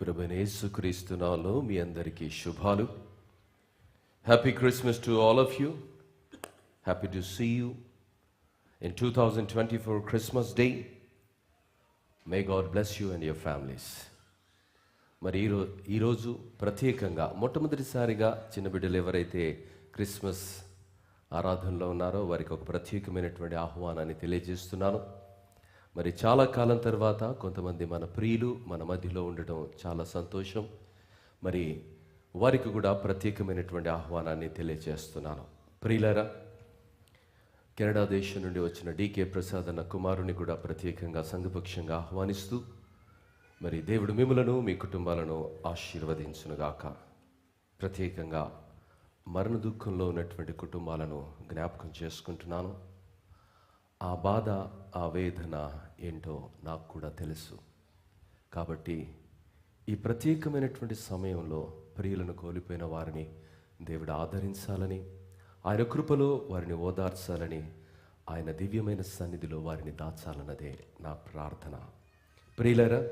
ప్రభువైన యేసుక్రీస్తు నామములో మీ అందరికీ శుభాలు. Happy Christmas to all of you. Happy to see you in 2024 Christmas day. May God bless you and your families. మరి ఈరోజు ప్రత్యేకంగా మొట్టమొదటిసారిగా చిన్న బిడ్డలు ఎవరైతే క్రిస్మస్ ఆరాధనలో ఉన్నారో వారికి ఒక ప్రత్యేకమైనటువంటి ఆహ్వానాన్ని తెలియజేస్తున్నాను. మరి చాలా కాలం తర్వాత కొంతమంది మన ప్రియులు మన మధ్యలో ఉండటం చాలా సంతోషం. మరి వారికి కూడా ప్రత్యేకమైనటువంటి ఆహ్వానాన్ని తెలియజేస్తున్నాను. ప్రియులారా, కెనడా దేశం నుండి వచ్చిన డికే ప్రసాద్ అన్న కుమారుని కూడా ప్రత్యేకంగా సంఘపక్షంగా ఆహ్వానిస్తూ మరి దేవుడు మిమ్ములను మీ కుటుంబాలను ఆశీర్వదించునుగాక. ప్రత్యేకంగా మరణ దుఃఖంలో ఉన్నటువంటి కుటుంబాలను జ్ఞాపకం చేసుకుంటున్నాను. ఆ బాధ, ఆ వేదన ఏంటో నాకు కూడా తెలుసు. కాబట్టి ఈ ప్రత్యేకమైనటువంటి సమయంలో ప్రియులను కోల్పోయిన వారిని దేవుడు ఆదరించాలని, ఆయన కృపలో వారిని ఓదార్చాలని, ఆయన దివ్యమైన సన్నిధిలో వారిని దాచాలన్నదే నా ప్రార్థన. ప్రియులారా,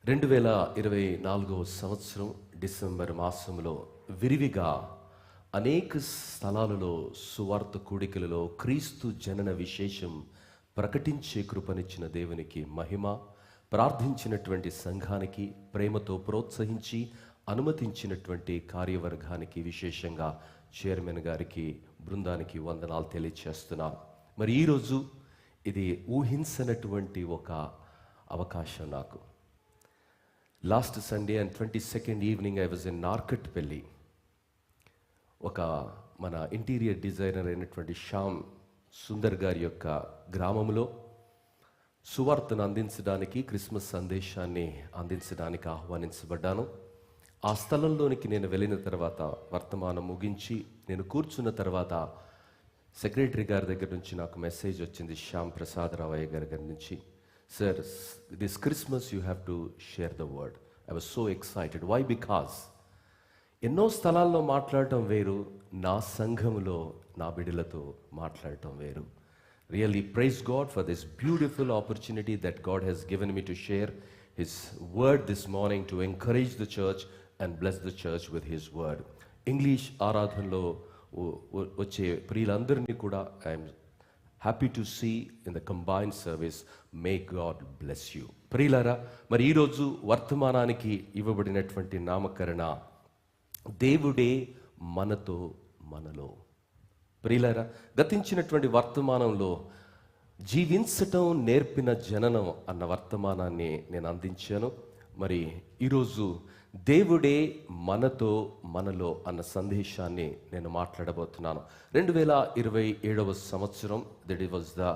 2024 సంవత్సరం డిసెంబర్ మాసంలో విరివిగా అనేక స్థలాలలో సువార్త కూడికలలో క్రీస్తు జనన విశేషం ప్రకటించే కృపనిచ్చిన దేవునికి మహిమ. ప్రార్థించినటువంటి సంఘానికి, ప్రేమతో ప్రోత్సహించి అనుమతించినటువంటి కార్యవర్గానికి, విశేషంగా చైర్మన్ గారికి, బృందానికి వందనాలు తెలియచేస్తున్నాను. మరి ఈరోజు ఇది ఊహించనటువంటి ఒక అవకాశం నాకు. Last Sunday and 22nd evening I was in Narketpally. ఒక మన ఇంటీరియర్ డిజైనర్ అయినటువంటి శ్యామ్ సుందర్ గారి యొక్క గ్రామంలో సువార్తను అందించడానికి, క్రిస్మస్ సందేశాన్ని అందించడానికి ఆహ్వానించబడ్డాను. ఆ స్థలంలోనికి నేను వెళ్ళిన తర్వాత, వర్తమానం ముగించి నేను కూర్చున్న తర్వాత సెక్రటరీ గారి దగ్గర నుంచి నాకు మెసేజ్ వచ్చింది, శ్యామ్ ప్రసాద్ రావయ్య గారి నుంచి. Sir, this Christmas you have to share the word. I was so excited. Why? Because ఎన్నో స్థలాల్లో మాట్లాడటం వేరు, నా సంఘంలో నా బిడ్డలతో మాట్లాడటం వేరు. Really praise God for this beautiful opportunity that God has given me to share his word this morning, to encourage the church and bless the church with his word. English ఆరాధనలో వచ్చే ప్రియులందరినీ కూడా I'm happy to see in the combined service. May God bless you. ప్రియులారా, మరి ఈరోజు వర్తమానానికి ఇవ్వబడినటువంటి నామకరణ దేవుడే మనతో మనలో. ప్రియులారా, గతించినటువంటి వర్తమానంలో జీవించటం నేర్పిన జననం అన్న వర్తమానాన్ని నేను అందించాను. మరి ఈరోజు దేవుడే మనతో మనలో అన్న సందేశాన్ని నేను మాట్లాడబోతున్నాను. 2027 సంవత్సరం, that was the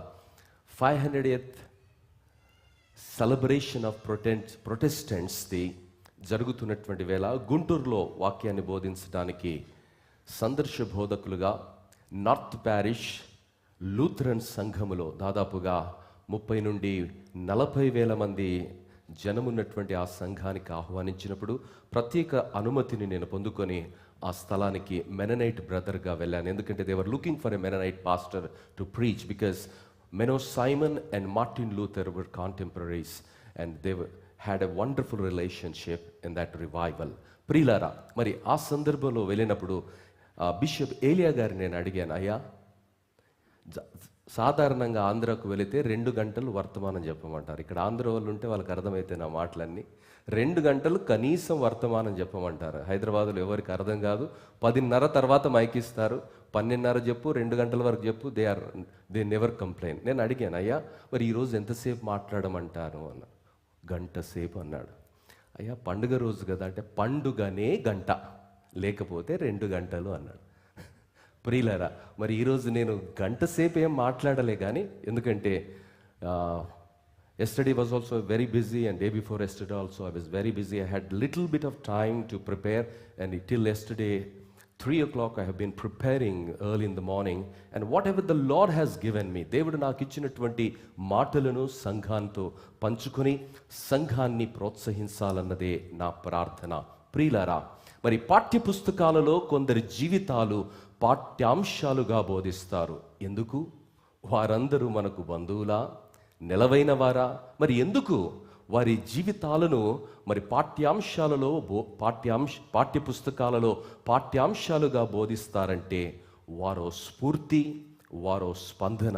500th celebration of Protestants the జరుగుతున్నటువంటి వేళ గుంటూరులో వాక్యాన్ని బోధించడానికి సందర్శ బోధకులుగా నార్త్ ప్యారిష్ లూథరన్ సంఘములో దాదాపుగా 30 నుండి 40,000 మంది జనమున్నటువంటి ఆ సంఘానికి ఆహ్వానించినప్పుడు ప్రత్యేక అనుమతిని నేను పొందుకొని ఆ స్థలానికి మెననైట్ బ్రదర్గా వెళ్ళాను. ఎందుకంటే they were looking for a Mennonite pastor to preach, because Menno Simon and Martin Luther were contemporaries and they had a wonderful relationship in that revival. ప్రియులారా, మరి ఆ సందర్భంలో వెళ్ళినప్పుడు బిషప్ ఏలియా గారిని నేను అడిగాను, అయ్యా, సాధారణంగా ఆంధ్రాకు వెళితే 2 గంటలు వర్తమానం చెప్పమంటారు. ఇక్కడ ఆంధ్ర వాళ్ళు ఉంటే వాళ్ళకి అర్థమైతే నా మాటలన్నీ 2 గంటలు కనీసం వర్తమానం చెప్పమంటారు. హైదరాబాద్లో ఎవరికి అర్థం కాదు. 10:30 తర్వాత మైక్ ఇస్తారు. 12:30 చెప్పు, 2 గంటల వరకు చెప్పు, దే నెవర్ కంప్లైన్. నేను అడిగాను, అయ్యా, మరి ఈరోజు ఎంతసేపు మాట్లాడమంటారు అన్న. 1 గంట సేపు అన్నాడు. అయ్యా, పండుగ రోజు కదా అంటే, పండుగనే గంట, లేకపోతే 2 గంటలు అన్నాడు. ప్రియులారా, మరి ఈరోజు నేను 1 గంట సేపు ఏం మాట్లాడలే, కానీ ఎందుకంటే yesterday was also very busy and day before yesterday also I was very busy. I had little bit of time to prepare, and till yesterday 3 o'clock I have been preparing early in the morning, and whatever the Lord has given me, దేవుడు నాకు ఇచ్చినటువంటి మాటలను సంఘంతో పంచుకొని సంఘాన్ని ప్రోత్సహించాలన్నదే నా ప్రార్థన. ప్రియులారా, మరి పాఠ్య పుస్తకాలలో కొందరి జీవితాలు పాఠ్యాంశాలుగా బోధిస్తారు. ఎందుకు? వారందరూ మనకు బంధువులా, నిలవైన వారా? మరి ఎందుకు వారి జీవితాలను మరి పాఠ్యాంశాలలో పాఠ్యపుస్తకాలలో పాఠ్యాంశాలుగా బోధిస్తారంటే వారో స్ఫూర్తి, వారో స్పందన,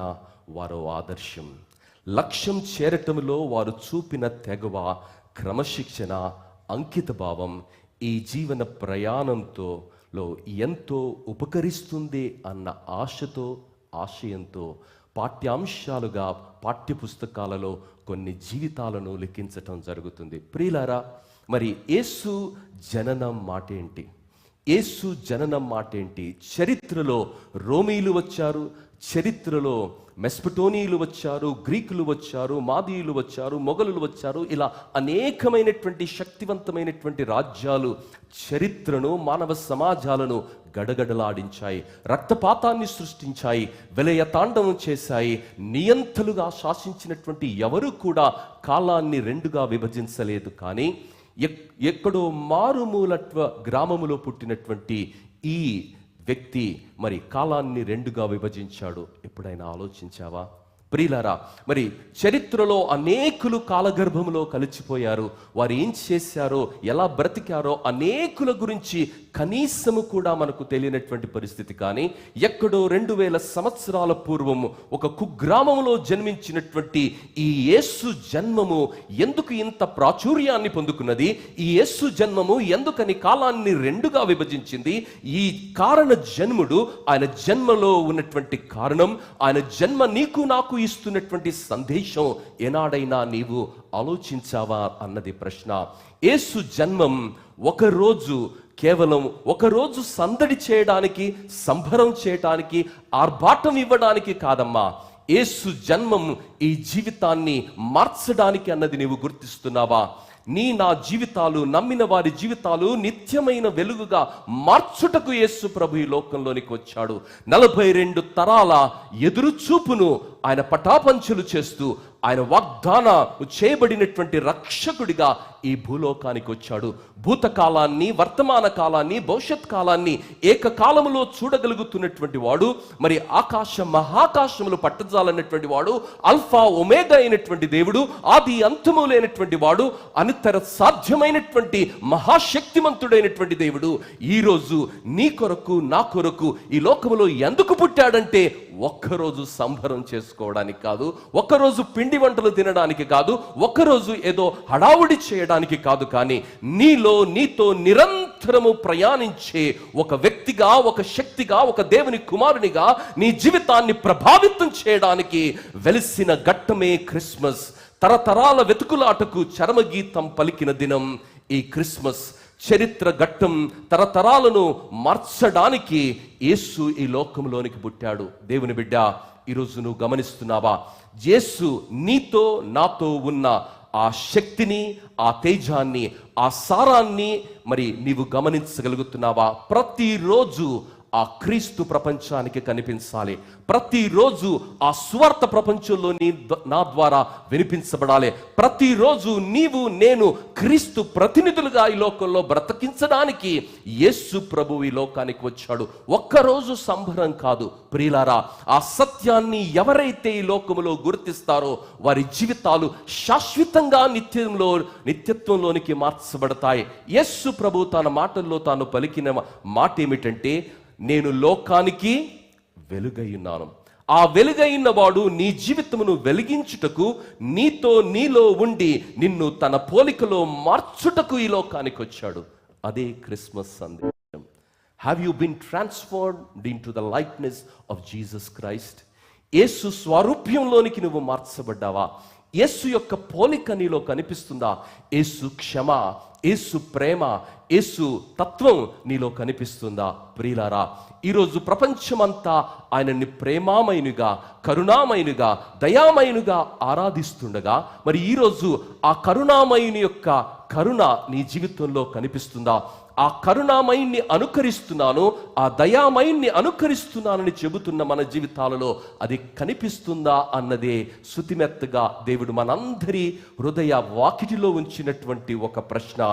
వారో ఆదర్శం. లక్ష్యం చేరటంలో వారు చూపిన తెగువ, క్రమశిక్షణ, అంకితభావం ఈ జీవన ప్రయాణంలో ఎంతో ఉపకరిస్తుంది అన్న ఆశయంతో పాఠ్యాంశాలుగా పాఠ్యపుస్తకాలలో కొన్ని జీవితాలను లిఖించటం జరుగుతుంది. ప్రియులారా, మరి యేసు జననం మాట ఏంటి? యేసు జననం మాట ఏంటి? చరిత్రలో రోమీయులు వచ్చారు, చరిత్రలో మెస్పటోనియులు వచ్చారు, గ్రీకులు వచ్చారు, మాదీయులు వచ్చారు, మొఘలులు వచ్చారు. ఇలా అనేకమైనటువంటి శక్తివంతమైనటువంటి రాజ్యాలు చరిత్రను, మానవ సమాజాలను గడగడలాడించాయి, రక్తపాతాన్ని సృష్టించాయి, విలయ తాండవం చేశాయి. నియంతలుగా శాసించినటువంటి ఎవరు కూడా కాలాన్ని రెండుగా విభజించలేదు. కానీ ఎక్కడో మారుమూలత్వ గ్రామములో పుట్టినటువంటి ఈ వ్యక్తి మరి కాలాన్ని రెండుగా విభజించాడు. ఎప్పుడైనా ఆలోచించావా? ప్రియులారా, మరి చరిత్రలో అనేకులు కాలగర్భంలో కలిసిపోయారు. వారు ఏం చేశారో, ఎలా బ్రతికారో అనేకుల గురించి కనీసము కూడా మనకు తెలియనటువంటి పరిస్థితి. కానీ ఎక్కడో 2000 సంవత్సరాల పూర్వము ఒక కుగ్రామంలో జన్మించినటువంటి ఈ యేసు జన్మము ఎందుకు ఇంత ప్రాచుర్యాన్ని పొందుకున్నది? ఈ యేసు జన్మము ఎందుకని కాలాన్ని రెండుగా విభజించింది? ఈ కారణ జన్ముడు, ఆయన జన్మలో ఉన్నటువంటి కారణం, ఆయన జన్మ నీకు నాకు ఇస్తున్నటువంటి సందేశం ఏనాడైనా నీవు ఆలోచించావా అన్నది ప్రశ్న. యేసు జన్మం కేవలం ఒకరోజు సందడి చేయడానికి, సంబరం చేయడానికి, ఆర్భాటం ఇవ్వడానికి కాదమ్మా. యేసు జన్మం ఈ జీవితాన్ని మార్చడానికి అన్నది నీవు గుర్తిస్తున్నావా? నా జీవితాలు, నమ్మిన వారి జీవితాలు నిత్యమైన వెలుగుగా మార్చుటకు యేసు ప్రభు ఈ లోకంలోనికి వచ్చాడు. 42 తరాల ఎదురు చూపును ఆయన పటాపంచలు చేస్తూ ఆయన వాగ్దాన చేయబడినటువంటి రక్షకుడిగా ఈ భూలోకానికి వచ్చాడు. భూతకాలాన్ని, వర్తమాన కాలాన్ని, భవిష్యత్ కాలాన్ని ఏకకాలములో చూడగలుగుతున్నటువంటి వాడు, మరి మహాకాశములు పట్టజాలన్నటువంటి వాడు, అల్ఫా ఒమేగా అయినటువంటి దేవుడు, ఆది అంతము లేనటువంటి వాడు, అనితర సాధ్యమైనటువంటి మహాశక్తిమంతుడైనటువంటి దేవుడు ఈరోజు నీ కొరకు, నా కొరకు ఈ లోకములో ఎందుకు పుట్టాడంటే ఒక్కరోజు సంబరం చేసుకోవడానికి కాదు, ఒక్కరోజు పిండి వంటలు తినడానికి కాదు, ఒక్కరోజు ఏదో హడావుడి చేయడానికి కాదు, కానీ నీతో నిరంతరము ప్రయాణించే ఒక వ్యక్తిగా, ఒక శక్తిగా, ఒక దేవుని కుమారునిగా నీ జీవితాన్ని ప్రభావితం చేయడానికి వెలిసిన ఘట్టమే క్రిస్మస్. తరతరాల వెతుకులాటకు చరమగీతం పలికిన దినం ఈ క్రిస్మస్. చరిత్ర ఘట్టం తరతరాలను మార్చడానికి యేసు ఈ లోకంలోనికి పుట్టాడు. దేవుని బిడ్డ, ఈరోజు నువ్వు గమనిస్తున్నావా? యేసు నీతో నాతో ఉన్న ఆ శక్తిని, ఆ తేజాన్ని, ఆ సారాన్ని మరి నీవు గమనించగలుగుతున్నావా? ప్రతిరోజు ఆ క్రీస్తు ప్రపంచానికి కనిపించాలి. ప్రతిరోజు ఆ స్వార్థ ప్రపంచంలో నా ద్వారా వినిపించబడాలి. ప్రతిరోజు నీవు నేను క్రీస్తు ప్రతినిధులుగా ఈ లోకంలో బ్రతికించడానికి యేసు ప్రభు ఈ లోకానికి వచ్చాడు. ఒక్కరోజు సంబరం కాదు ప్రియులారా. ఆ సత్యాన్ని ఎవరైతే ఈ లోకములో గుర్తిస్తారో వారి జీవితాలు శాశ్వతంగా నిత్యత్వంలోనికి మార్చబడతాయి. యేసు ప్రభు తన మాటల్లో తాను పలికిన మాట ఏమిటంటే, నేను లోకానికి వెలుగైయున్నాను. ఆ వెలుగైన వాడు నీ జీవితమును వెలిగించుటకు, నీలో ఉండి నిన్ను తన పోలికలో మార్చుటకు ఈ లోకానికి వచ్చాడు. అదే క్రిస్మస్ సందేశం. Have you been transformed into the likeness of Jesus Christ? Yesu స్వరూప్యంలోనికి నువ్వు మార్చబడ్డావా? యేసు యొక్క పోలిక నీలో కనిపిస్తుందా? యేసు క్షమ, యేసు ప్రేమ, యేసు తత్వం నీలో కనిపిస్తుందా? ప్రియులారా, ఈరోజు ప్రపంచమంతా ఆయనని ప్రేమామయునిగా, కరుణామయునిగా, దయామయునిగా ఆరాధిస్తుండగా, మరి ఈరోజు ఆ కరుణామయుని యొక్క కరుణ నీ జీవితంలో కనిపిస్తుందా? ఆ కరుణామయుణ్ణి అనుకరిస్తున్నాను, ఆ దయామయుణ్ణి అనుకరిస్తున్నానని చెబుతున్న మన జీవితాలలో అది కనిపిస్తుందా అన్నదే శుతిమెత్తగా దేవుడు మనందరి హృదయ వాకిటిలో ఉంచినటువంటి ఒక ప్రశ్న.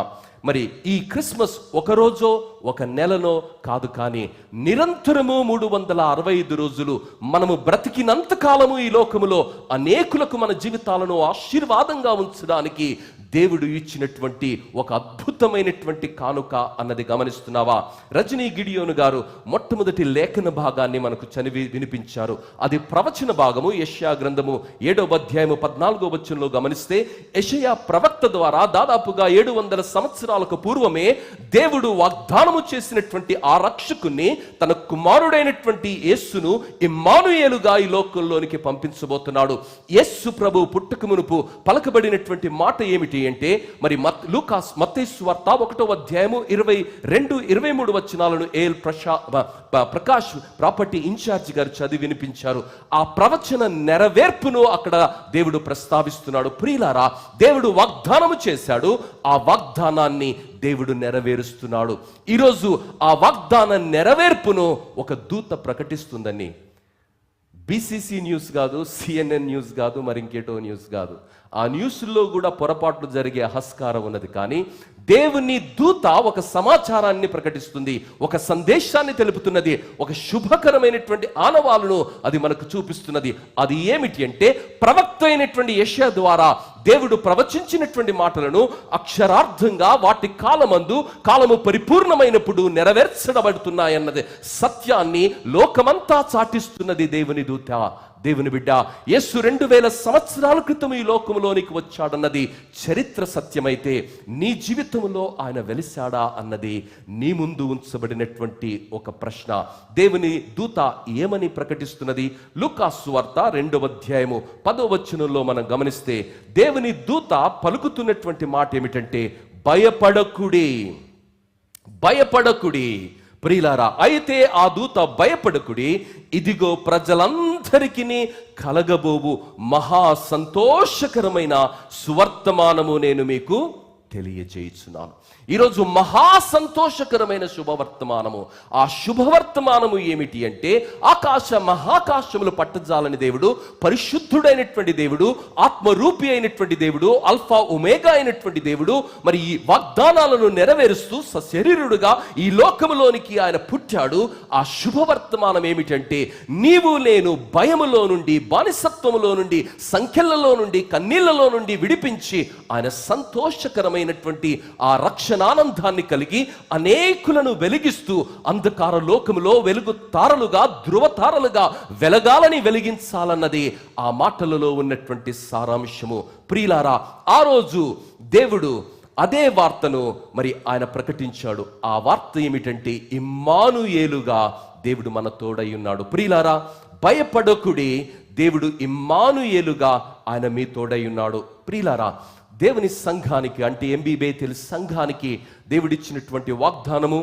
మరి ఈ క్రిస్మస్ ఒక రోజో ఒక నెలనో కాదు, కానీ నిరంతరము 365 రోజులు మనము బ్రతికినంత కాలము ఈ లోకములో అనేకులకు మన జీవితాలను ఆశీర్వాదంగా ఉంచడానికి దేవుడు ఇచ్చినటువంటి ఒక అద్భుతమైనటువంటి కానుక అన్నది గమనిస్తున్నావా? రజనీ గిడియోను గారు మొట్టమొదటి లేఖన భాగాన్ని మనకు చదివి వినిపించారు. అది ప్రవచన భాగము. యెషయా గ్రంథము 7వ అధ్యాయము 14వ వచనంలో గమనిస్తే, యెషయా ప్రవక్త ద్వారా దాదాపుగా 700 సంవత్సరాలకు పూర్వమే దేవుడు వాగ్దానము చేసినటువంటి ఆ రక్షకుని, తన కుమారుడైనటువంటి యేసును ఇమ్మానుయేలుగా ఈ లోకంలోనికి పంపించబోతున్నాడు. యేసు ప్రభు పుట్టుక మునుపు పలకబడినటువంటి మాట ఏమిటి అంటే, మరి మత్తయి సువార్త 1వ అధ్యాయము 22-23 వచనాలను ఏఎల్ ప్రకాష్ ప్రాపర్టీ ఇన్ఛార్జ్ గారు చదివి వినిపించారు. ఆ ప్రవచన నెరవేర్పును అక్కడ దేవుడు ప్రస్తావిస్తున్నాడు. ప్రియులారా, దేవుడు వాగ్దానము చేశాడు, ఆ వాగ్దానాన్ని దేవుడు నెరవేరుస్తున్నాడు. ఈరోజు ఆ వాగ్దాన నెరవేర్పును ఒక దూత ప్రకటిస్తుందని బీసీసీ న్యూస్ కాదు, సిఎన్ఎన్ న్యూస్ కాదు, మరి ఇంకేటో న్యూస్ కాదు. ఆ న్యూస్లో కూడా పొరపాట్లు జరిగే ఆస్కారం ఉన్నది. కానీ దేవుని దూత ఒక సమాచారాన్ని ప్రకటిస్తుంది, ఒక సందేశాన్ని తెలుపుతున్నది, ఒక శుభకరమైనటువంటి ఆనవాలను అది మనకు చూపిస్తున్నది. అది ఏమిటి అంటే, ప్రవక్త అయినటువంటి యెషయా ద్వారా దేవుడు ప్రవచించినటువంటి మాటలను అక్షరార్థంగా వాటి కాలము పరిపూర్ణమైనప్పుడు నెరవేర్చబడుతున్నాయన్నది సత్యాన్ని లోకమంతా చాటిస్తున్నది దేవుని దూత. దేవుని బిడ్డ, యేసు 2000 సంవత్సరాల క్రితం ఈ లోకంలోనికి వచ్చాడన్నది చరిత్ర సత్యమైతే, నీ జీవితంలో ఆయన వెలిశాడా అన్నది నీ ముందు ఉంచబడినటువంటి ఒక ప్రశ్న. దేవుని దూత ఏమని ప్రకటిస్తున్నది? లూకా సువార్త 2వ అధ్యాయము 10వ వచనంలో మనం గమనిస్తే, దేవుని దూత పలుకుతున్నటువంటి మాట ఏమిటంటే, భయపడకుడి, భయపడకుడి. ప్రియులారా, అయితే ఆ దూత భయపడకుడి, ఇదిగో ప్రజలందరికీ కలగబోవు మహా సంతోషకరమైన సువర్తమానము నేను మీకు తెలియజేయుచున్నాను. ఈరోజు మహా సంతోషకరమైన శుభవర్తమానము. ఆ శుభవర్తమానము ఏమిటి అంటే, మహాకాశములు పట్టజాలని దేవుడు, పరిశుద్ధుడైనటువంటి దేవుడు, ఆత్మరూపి అయినటువంటి దేవుడు, అల్ఫా ఒమేగా అయినటువంటి దేవుడు, మరి ఈ వాగ్దానాలను నెరవేరుస్తూ సశరీరుడుగా ఈ లోకములోనికి ఆయన పుట్టాడు. ఆ శుభవర్తమానం ఏమిటంటే, నీవు నేను భయములో నుండి, బానిసత్వములో నుండి, సంఖ్యలలో నుండి, కన్నీళ్లలో నుండి విడిపించి ఆయన సంతోషకరమైనటువంటి ఆ రక్షణానందాన్ని కలిగి అనేకులను వెలిగిస్తూ అంధకార లోకములో వెలుగు తారలుగా, ధృవ తారలుగా వెలగాలని వెలిగించాలన్నది ఆ మాటలలో ఉన్నటువంటి సారాంశము. ప్రియులారా, ఆ రోజు దేవుడు అదే వార్తను మరి ఆయన ప్రకటించాడు. ఆ వార్త ఏమిటంటే, ఇమ్మానుయేలుగా దేవుడు మన తోడై ఉన్నాడు. ప్రియులారా, భయపడకుడి, దేవుడు ఇమ్మానుయేలుగా ఆయన మీ తోడై ఉన్నాడు. ప్రియులారా, దేవుని సంఘానికి అంటే ఎంబీబేతెల్ సంఘానికి దేవుడిచ్చినటువంటి వాగ్దానము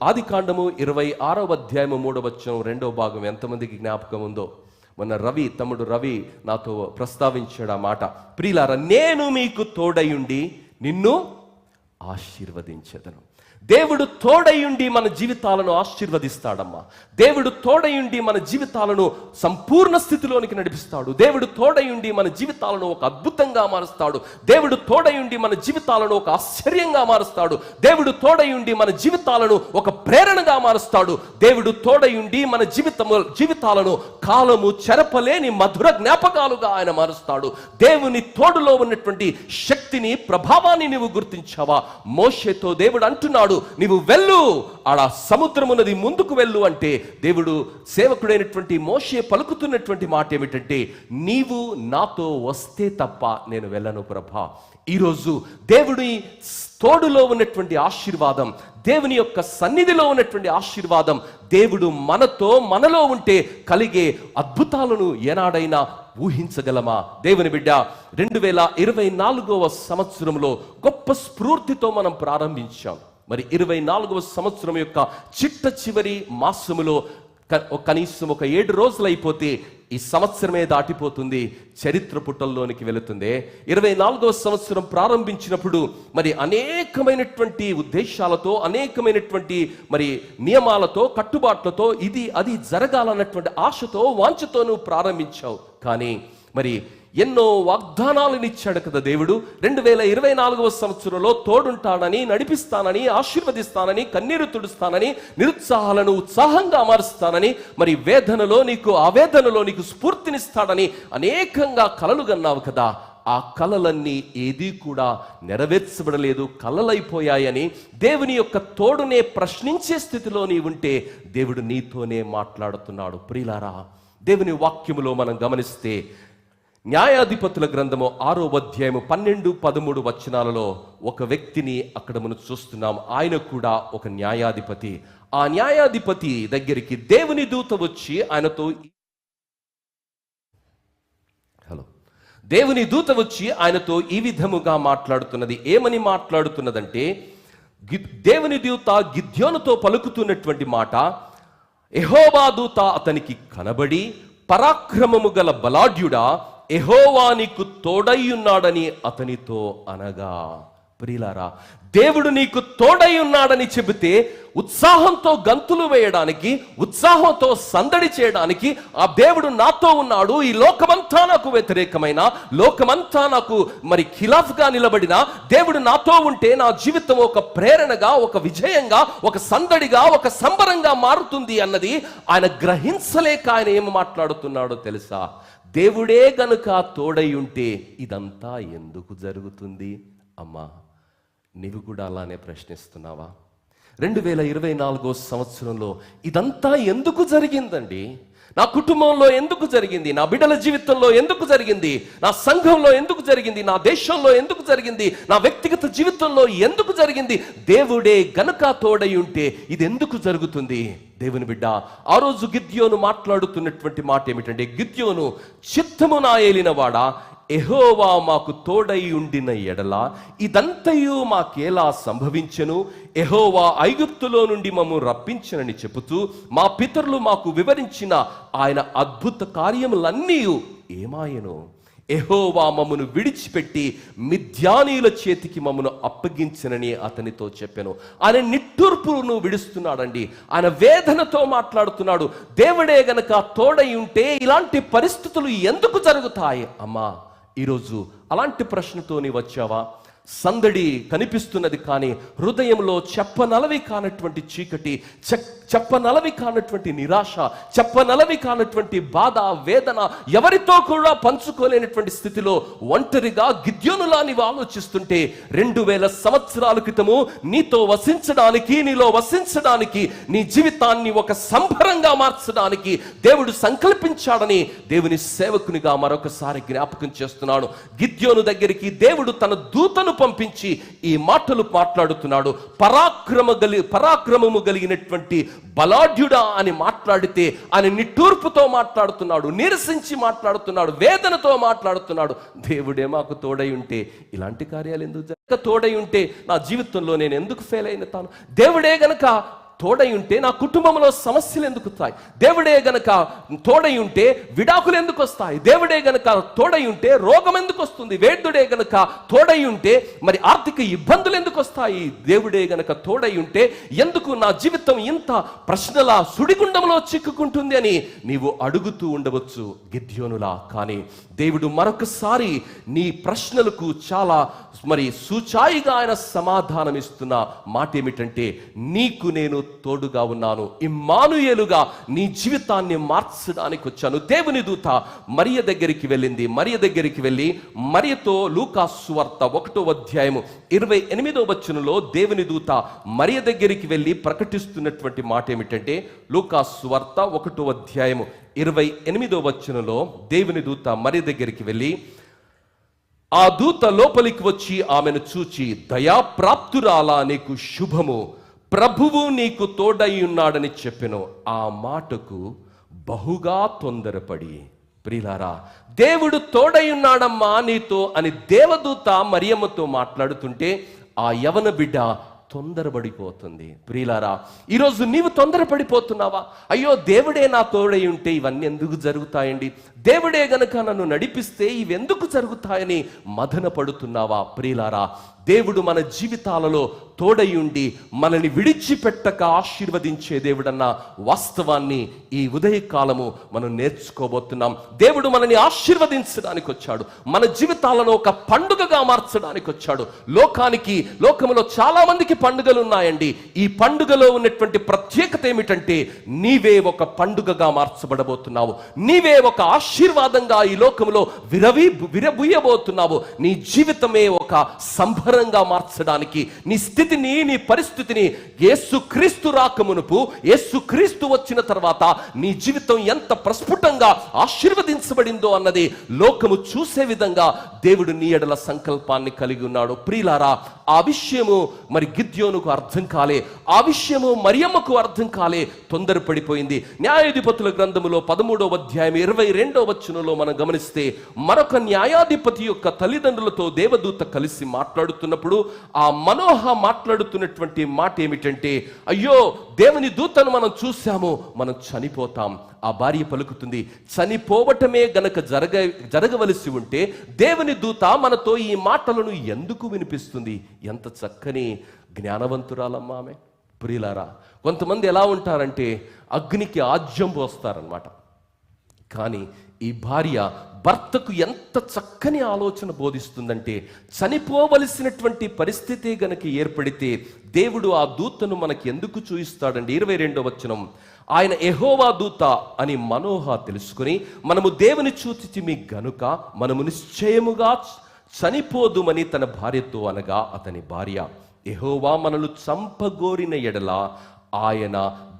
ఆదికాండము 26వ అధ్యాయము 3వ వచనం 2వ భాగం ఎంతమందికి జ్ఞాపకం ఉందో? మొన్న తమ్ముడు రవి నాతో ప్రస్తావించాడు ఆ మాట. ప్రియులారా, నేను మీకు తోడయుండి నిన్ను ఆశీర్వదించెదను. దేవుడు తోడయుండి మన జీవితాలను ఆశీర్వదిస్తాడమ్మా. దేవుడు తోడయుండి మన జీవితాలను సంపూర్ణ స్థితిలోనికి నడిపిస్తాడు. దేవుడు తోడయుండి మన జీవితాలను ఒక అద్భుతంగా మారుస్తాడు. దేవుడు తోడయుండి మన జీవితాలను ఒక ఆశ్చర్యంగా మారుస్తాడు. దేవుడు తోడయుండి మన జీవితాలను ఒక ప్రేరణగా మారుస్తాడు. దేవుడు తోడయుండి మన జీవితాలను కాలము చెరపలేని మధుర జ్ఞాపకాలుగా ఆయన మారుస్తాడు. దేవుని తోడులో ఉన్నటువంటి శక్తిని, ప్రభావాన్ని నీవు గుర్తించావా? మోషేతో దేవుడు అంటున్నాడు, నీవు వెళ్ళు, ఆడ సముద్రమున్నది, ముందుకు వెళ్ళు అంటే దేవుడు సేవకుడైనటువంటి మోషే పలుకుతున్నటువంటి మాట ఏమిటంటే, నీవు నాతో వస్తే తప్ప నేను వెళ్ళను ప్రభా. ఈరోజు దేవుడి తోడులో ఉన్నటువంటి ఆశీర్వాదం, దేవుని యొక్క సన్నిధిలో ఉన్నటువంటి ఆశీర్వాదం, దేవుడు మనలో ఉంటే కలిగే అద్భుతాలను ఏనాడైనా ఊహించగలమా? దేవుని బిడ్డ, 2024వ సంవత్సరంలో గొప్ప స్ఫూర్తితో మనం ప్రారంభించాం. మరి 24వ సంవత్సరం యొక్క చివరి మాసములో కనీసం ఒక 7 రోజులు అయిపోతే ఈ సంవత్సరమే దాటిపోతుంది, చరిత్ర పుటల్లోనికి వెళుతుంది. 24వ సంవత్సరం ప్రారంభించినప్పుడు మరి అనేకమైనటువంటి ఉద్దేశాలతో, అనేకమైనటువంటి మరి నియమాలతో, కట్టుబాట్లతో ఇది అది జరగాలన్నటువంటి ఆశతో, వాంఛతో నువ్వు ప్రారంభించావు. కానీ మరి ఎన్నో వాగ్దానాలను ఇచ్చాడు కదా దేవుడు. 2024వ సంవత్సరంలో తోడుంటానని, నడిపిస్తానని, ఆశీర్వదిస్తానని, కన్నీరు తుడుస్తానని, నిరుత్సాహాలను ఉత్సాహంగా మారుస్తానని, మరి వేదనలో నీకు, ఆవేదనలో నీకు స్ఫూర్తినిస్తాడని అనేకంగా కలలు కన్నావు కదా. ఆ కలలన్నీ ఏదీ కూడా నెరవేర్చబడలేదు, కలలైపోయాయని దేవుని యొక్క తోడునే ప్రశ్నించే స్థితిలో నీ ఉంటే దేవుడు నీతోనే మాట్లాడుతున్నాడు. ప్రియులారా, దేవుని వాక్యములో మనం గమనిస్తే న్యాయాధిపతుల గ్రంథము 6వ అధ్యాయము 12-13 వచనాలలో ఒక వ్యక్తిని అక్కడ మనం చూస్తున్నాం. ఆయన కూడా ఒక న్యాయాధిపతి. ఆ న్యాయాధిపతి దగ్గరికి దేవుని దూత వచ్చి దేవుని దూత వచ్చి ఆయనతో ఈ విధముగా మాట్లాడుతున్నది. ఏమని మాట్లాడుతున్నదంటే, దేవుని దూత గిద్యోనుతో పలుకుతున్నటువంటి మాట, యెహోవా దూత అతనికి కనబడి, పరాక్రమము గల బలాఢ్యుడా, యెహోవా నీకు తోడై ఉన్నాడని అతనితో అనగా. ప్రియులారా, దేవుడు నీకు తోడై ఉన్నాడని చెబితే ఉత్సాహంతో గంతులు వేయడానికి, ఉత్సాహంతో సందడి చేయడానికి, ఆ దేవుడు నాతో ఉన్నాడు, ఈ లోకమంతా నాకు వ్యతిరేకమైన, లోకమంతా నాకు మరి ఖిలాఫ్గా నిలబడిన దేవుడు నాతో ఉంటే నా జీవితం ఒక ప్రేరణగా, ఒక విజయంగా, ఒక సందడిగా, ఒక సంబరంగా మారుతుంది అన్నది ఆయన గ్రహించలేక ఆయన ఏం మాట్లాడుతున్నాడో తెలుసా? దేవుడే గనుక తోడై ఉంటే ఇదంతా ఎందుకు జరుగుతుంది? అమ్మా, నీవు కూడా అలానే ప్రశ్నిస్తున్నావా? 2024వ సంవత్సరంలో ఇదంతా ఎందుకు జరిగిందండి? నా కుటుంబంలో ఎందుకు జరిగింది? నా బిడ్డల జీవితంలో ఎందుకు జరిగింది? నా సంఘంలో ఎందుకు జరిగింది? నా దేశంలో ఎందుకు జరిగింది? నా వ్యక్తిగత జీవితంలో ఎందుకు జరిగింది? దేవుడే గనుక తోడై ఉంటే ఇది ఎందుకు జరుగుతుంది? దేవుని బిడ్డ, ఆ రోజు గిద్యోను మాట్లాడుతున్నటువంటి మాట ఏమిటంటే, గిద్యోను చిత్తము నా ఏలినవాడా, యెహోవా మాకు తోడై ఉండిన ఎడల ఇదంతయు మాకేలా సంభవించెను? యెహోవా ఐగుప్తులో నుండి మమ్ము రప్పించనని చెబుతూ మా పితరులు మాకు వివరించిన ఆయన అద్భుత కార్యములన్నీ ఏమాయను? యెహోవా మమ్మను విడిచిపెట్టి మిద్యానీయుల చేతికి మమ్మను అప్పగించనని అతనితో చెప్పాను. ఆయన నిట్టూర్పును విడుస్తున్నాడండి, ఆయన వేదనతో మాట్లాడుతున్నాడు. దేవుడే గనక తోడై ఉంటే ఇలాంటి పరిస్థితులు ఎందుకు జరుగుతాయి? అమ్మా, ఈరోజు అలాంటి ప్రశ్నతో నీ వచ్చావా? సందడి కనిపిస్తున్నది కానీ హృదయంలో చెప్పనలవి కానటువంటి చీకటి, చెప్పనలవి కానటువంటి నిరాశ, చెప్పనలవి కానటువంటి బాధ, వేదన, ఎవరితో కూడా పంచుకోలేనటువంటి స్థితిలో ఒంటరిగా గిద్యోనులా నీవు ఆలోచిస్తుంటే, 2000 సంవత్సరాల క్రితము నీతో వసించడానికి, నీలో వసించడానికి, నీ జీవితాన్ని ఒక సంబరంగా మార్చడానికి దేవుడు సంకల్పించాడని దేవుని సేవకునిగా మరొకసారి జ్ఞాపకం చేస్తున్నాను. గిద్యోను దగ్గరికి దేవుడు తన దూతను పంపించి ఈ మాటలు మాట్లాడుతున్నాడు. పరాక్రమము కలిగినటువంటి బలాఢ్యుడా అని మాట్లాడితే ఆయన నిట్టూర్పుతో మాట్లాడుతున్నాడు, నిరసించి మాట్లాడుతున్నాడు, వేదనతో మాట్లాడుతున్నాడు. దేవుడే మాకు తోడై ఉంటే ఇలాంటి కార్యాలు ఎందుకు జరగక? తోడై ఉంటే నా జీవితంలో నేను ఎందుకు ఫెయిల్ అయిన తాను? దేవుడే గనక తోడై ఉంటే నా కుటుంబంలో సమస్యలు ఎందుకు వస్తాయి? దేవుడే గనక తోడై ఉంటే విడాకులు ఎందుకు వస్తాయి? దేవుడే గనక తోడై ఉంటే రోగం ఎందుకు వస్తుంది? వేదుడే గనక తోడై ఉంటే మరి ఆర్థిక ఇబ్బందులు ఎందుకు వస్తాయి? దేవుడే గనక తోడై ఉంటే ఎందుకు నా జీవితం ఇంత ప్రశ్నల సుడిగుండంలో చిక్కుకుంటుంది అని నీవు అడుగుతూ ఉండవచ్చు గిద్యోనులా. కానీ దేవుడు మరొకసారి నీ ప్రశ్నలకు చాలా మరి సూచాయిగా ఆయన సమాధానం ఇస్తున్న మాట ఏమిటంటే, నీకు నేను తోడుగా ఉన్నాను, ఇమ్మానుయేలుగా నీ జీవితాన్ని మార్చడానికి వచ్చాను. దేవుని దూత మరియ దగ్గరికి వెళ్ళింది. మరియ దగ్గరికి వెళ్ళి మరియతో లూకాసు సువార్త 1వ అధ్యాయము 28వ వచనంలో దేవుని దూత మరియ దగ్గరికి వెళ్ళి ప్రకటిస్తున్నటువంటి మాట ఏమిటంటే, లూకాసు సువార్త 1వ అధ్యాయము 28వ వచనంలో దేవుని దూత మరియ దగ్గరికి వెళ్ళి, ఆ దూత లోపలికి వచ్చి ఆమెను చూచి, దయాప్రాప్తురాలా, నీకు శుభము, ప్రభువు నీకు తోడై ఉన్నాడని చెప్పెను. ఆ మాటకు బహుగా తొందరపడి, ప్రియులారా, దేవుడు తోడై ఉన్నాడమ్మా నీతో అని దేవదూత మరియమ్మతో మాట్లాడుతుంటే, ఆ యవన బిడ్డ తొందరపడిపోతుంది. ప్రియులారా, ఈరోజు నీవు తొందరపడిపోతున్నావా? అయ్యో, దేవుడే నా తోడై ఉంటే ఇవన్నీ ఎందుకు జరుగుతాయండి, దేవుడే గనక నన్ను నడిపిస్తే ఇవెందుకు జరుగుతాయని మదన పడుతున్నావా? ప్రియులారా, దేవుడు మన జీవితాలలో తోడై ఉండి మనల్ని విడిచిపెట్టక ఆశీర్వదించే దేవుడన్న వాస్తవాన్ని ఈ ఉదయకాలము మనం నేర్చుకోబోతున్నాం. దేవుడు మనల్ని ఆశీర్వదించడానికి వచ్చాడు, మన జీవితాలను ఒక పండుగగా మార్చడానికి వచ్చాడు. లోకములో చాలా మందికి పండుగలు ఉన్నాయండి. ఈ పండుగలో ఉన్నటువంటి ప్రత్యేకత ఏమిటంటే నీవే ఒక పండుగగా మార్చబడబోతున్నావు. నీవే ఒక ఆశీర్వాదంగా ఈ లోకములో విరబుయ్యబోతున్నావు. నీ జీవితమే ఒక సంభరంగా మార్చడానికి, నీ స్థితిని, నీ పరిస్థితిని యేసుక్రీస్తు రాకమునుపు, యేసుక్రీస్తు వచ్చిన తర్వాత నీ జీవితం ఎంత ప్రస్ఫుటంగా ఆశీర్వదించబడిందో అన్నది లోకము చూసే విధంగా దేవుడు నీ ఎడల సంకల్పాన్ని కలిగి ఉన్నాడు. ప్రియులారా, ఆ విషయము మరి గిద్యోనుకు అర్థం కాలే, ఆ విషయము మరియమ్మకు అర్థం కాలే, తొందరపడిపోయింది. న్యాయాధిపతుల గ్రంథములో 13వ అధ్యాయం 22వ వచనంలో మనం గమనిస్తే, మరొక న్యాయాధిపతి యొక్క తల్లిదండ్రులతో దేవదూత కలిసి మాట్లాడుతున్నప్పుడు ఆ మనోహ మాట్లాడుతున్నటువంటి మాట ఏమిటంటే, అయ్యో, దేవుని దూతను మనం చూసాము, మనం చనిపోతాం. ఆ భార్య పలుకుతుంది, చనిపోవటమే గనక జరగవలసి ఉంటే దేవుని దూత మనతో ఈ మాటలను ఎందుకు వినిపిస్తుంది? ఎంత చక్కని జ్ఞానవంతురాలమ్మా ఆమె. ప్రియులారా, కొంతమంది ఎలా ఉంటారంటే అగ్నికి ఆజ్యం పోస్తారనమాట. కానీ ఈ భార్య భర్తకు ఎంత చక్కని ఆలోచన బోధిస్తుందంటే, చనిపోవలసినటువంటి పరిస్థితి గనక ఏర్పడితే దేవుడు ఆ దూతను మనకి ఎందుకు చూయిస్తాడండి? 22వ వచనం, ఆయన యెహోవా దూత అని మనోహ తెలుసుకుని, మనము దేవుని చూచితిమి గనుక మనము నిశ్చయముగా చనిపోదుమని తన భార్యతో అనగా, అతని భార్య, యెహోవా మనల్ని చంపగోరిన ఎడల ఆయన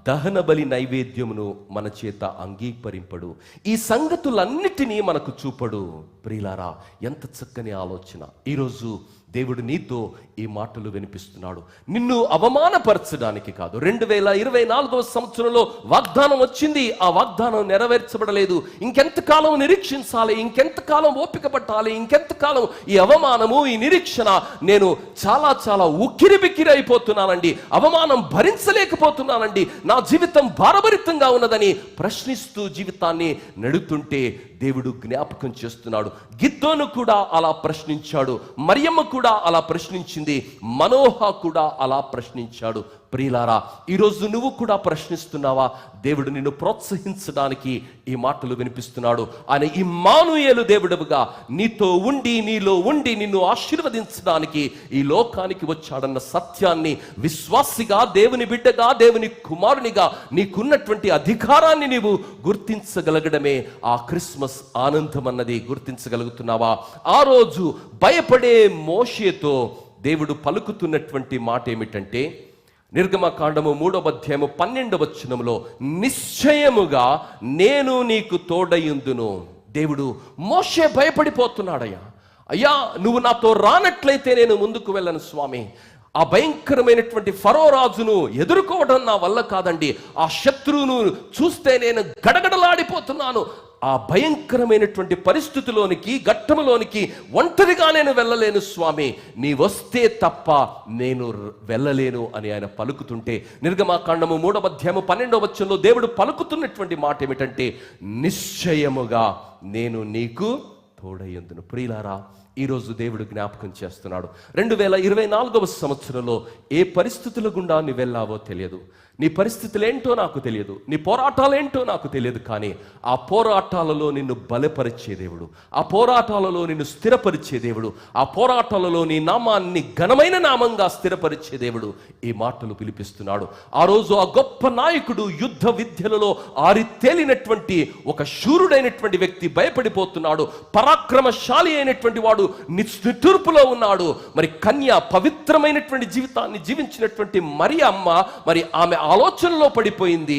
దహన బలి నైవేద్యమును మన చేత అంగీకరింపడు, ఈ సంగతులన్నిటినీ మనకు చూపడు. ప్రియులారా, ఎంత చక్కని ఆలోచన. ఈరోజు దేవుడు నీతో ఈ మాటలు వినిపిస్తున్నాడు. నిన్ను అవమానపరచడానికి కాదు. 2024వ సంవత్సరంలో వాగ్దానం వచ్చింది, ఆ వాగ్దానం నెరవేర్చబడలేదు. ఇంకెంతకాలం నిరీక్షించాలి, ఇంకెంతకాలం ఓపిక పట్టాలి, ఇంకెంతకాలం ఈ అవమానము, ఈ నిరీక్షణ, నేను చాలా చాలా ఉక్కిరిబిక్కిరి అయిపోతున్నానండి, అవమానం భరించలేకపోతున్నానండి, నా జీవితం భారభరితంగా ఉన్నదని ప్రశ్నిస్తూ జీవితాన్ని నడుతుంటే దేవుడు జ్ఞాపకం చేస్తున్నాడు. గిద్దోను కూడా అలా ప్రశ్నించాడు, మరియమ్మ కూడా అలా ప్రశ్నించింది, మనోహ కూడా అలా ప్రశ్నించాడు. ప్రియులారా, ఈరోజు నువ్వు కూడా ప్రశ్నిస్తున్నావా? దేవుడు నిన్ను ప్రోత్సహించడానికి ఈ మాటలు వినిపిస్తున్నాడు. ఆయన ఇమ్మానుయేలు దేవుడుగా నీతో ఉండి, నీలో ఉండి నిన్ను ఆశీర్వదించడానికి ఈ లోకానికి వచ్చాడన్న సత్యాన్ని విశ్వాసిగా, దేవుని బిడ్డగా, దేవుని కుమారునిగా నీకున్నటువంటి అధికారాన్ని నీవు గుర్తించగలగడమే ఆ క్రిస్మస్ ఆనందం అన్నది. గుర్తించగలుగుతున్నావా? ఆ రోజు భయపడే మోషేతో దేవుడు పలుకుతున్నటువంటి మాట ఏమిటంటే, నిర్గమకాండము 3వ అధ్యాయము 12వ వచనంలో, నిశ్చయముగా నేను నీకు తోడయుందును. దేవుడు మోషే భయపడిపోతున్నాడయ్యా, అయ్యా నువ్వు నాతో రానట్లయితే నేను ముందుకు వెళ్ళను స్వామి, ఆ భయంకరమైనటువంటి ఫరో రాజును ఎదుర్కోవడం నా వల్ల కాదండి, ఆ శత్రువును చూస్తే నేను గడగడలాడిపోతున్నాను, ఆ భయంకరమైనటువంటి పరిస్థితిలోనికి, ఘట్టములోనికి ఒంటరిగా నేను వెళ్ళలేను స్వామి, నీ వస్తే తప్ప నేను వెళ్ళలేను అని ఆయన పలుకుతుంటే, నిర్గమకాండము 3వ అధ్యాయము 12వ వచనంలో దేవుడు పలుకుతున్నటువంటి మాట ఏమిటంటే, నిశ్చయముగా నేను నీకు తోడయ్యుందును. ప్రియులారా, ఈరోజు దేవుడు జ్ఞాపకం చేస్తున్నాడు. 2024వ సంవత్సరంలో ఏ పరిస్థితుల గుండా నీ వెళ్ళావో తెలియదు, నీ పరిస్థితులు ఏంటో నాకు తెలియదు, నీ పోరాటాలు ఏంటో నాకు తెలియదు, కానీ ఆ పోరాటాలలో నిన్ను బలపరిచే దేవుడు, ఆ పోరాటాలలో నిన్ను స్థిరపరిచే దేవుడు, ఆ పోరాటాలలో నీ నామాన్ని ఘనమైన నామంగా స్థిరపరిచే దేవుడు ఈ మాటలు పిలిపిస్తున్నాడు. ఆ రోజు ఆ గొప్ప నాయకుడు, యుద్ధ విద్యలలో ఆరితేలినటువంటి ఒక శూరుడైనటువంటి వ్యక్తి భయపడిపోతున్నాడు, పరాక్రమశాలి అయినటువంటి వాడు నిట్టూర్పులో ఉన్నాడు. మరి కన్య, పవిత్రమైనటువంటి జీవితాన్ని జీవించినటువంటి మరియమ్మ, మరి ఆమె ఆలోచనలో పడిపోయింది.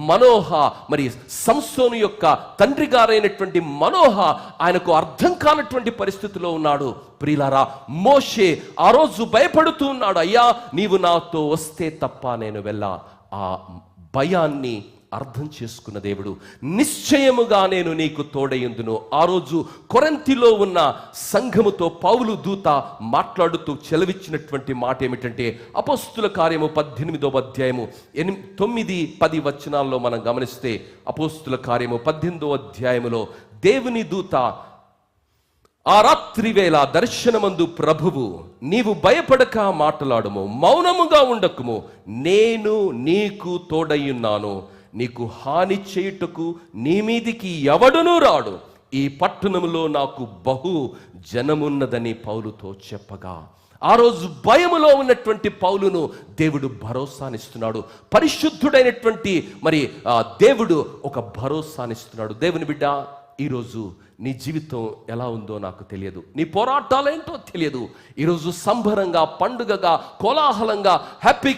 మనోహ, మరి సంసోను యొక్క తండ్రి గారైనటువంటి మనోహ ఆయనకు అర్థం కానటువంటి పరిస్థితిలో ఉన్నాడు. ప్రియులారా, మోషే ఆ రోజు భయపడుతూ ఉన్నాడు, అయ్యా నీవు నాతో వస్తే తప్ప నేను వెళ్ళా. ఆ భయాన్ని, అర్థం చేసుకున్న దేవుడు, నిశ్చయముగా నేను నీకు తోడయుందును. ఆ రోజు కొరింథీలో ఉన్న సంఘముతో పౌలు దూత మాట్లాడుతూ చెలవిచ్చినటువంటి మాట ఏమిటంటే, అపోస్తుల కార్యము 18వ అధ్యాయము 9-10 వచనాల్లో మనం గమనిస్తే, అపోస్తుల కార్యము 18వ అధ్యాయములో దేవుని దూత ఆ రాత్రి వేళ దర్శనమందు ప్రభువు, నీవు భయపడక మాట్లాడము, మౌనముగా ఉండకుము, నేను నీకు తోడయ్యున్నాను, నీకు హాని చేయుటకు నీ మీదికి ఎవడునూ రాడు, ఈ పట్టణములో నాకు బహు జనమున్నదని పౌలుతో చెప్పగా, ఆ రోజు భయములో ఉన్నటువంటి పౌలును దేవుడు భరోసానిస్తున్నాడు. పరిశుద్ధుడైనటువంటి దేవుడు ఒక భరోసానిస్తున్నాడు. దేవుని బిడ్డ, ఈరోజు నీ జీవితం ఎలా ఉందో నాకు తెలియదు, నీ పోరాటాలేంటో తెలియదు. ఈరోజు సంబరంగా, పండుగగా, కోలాహలంగా హ్యాపీ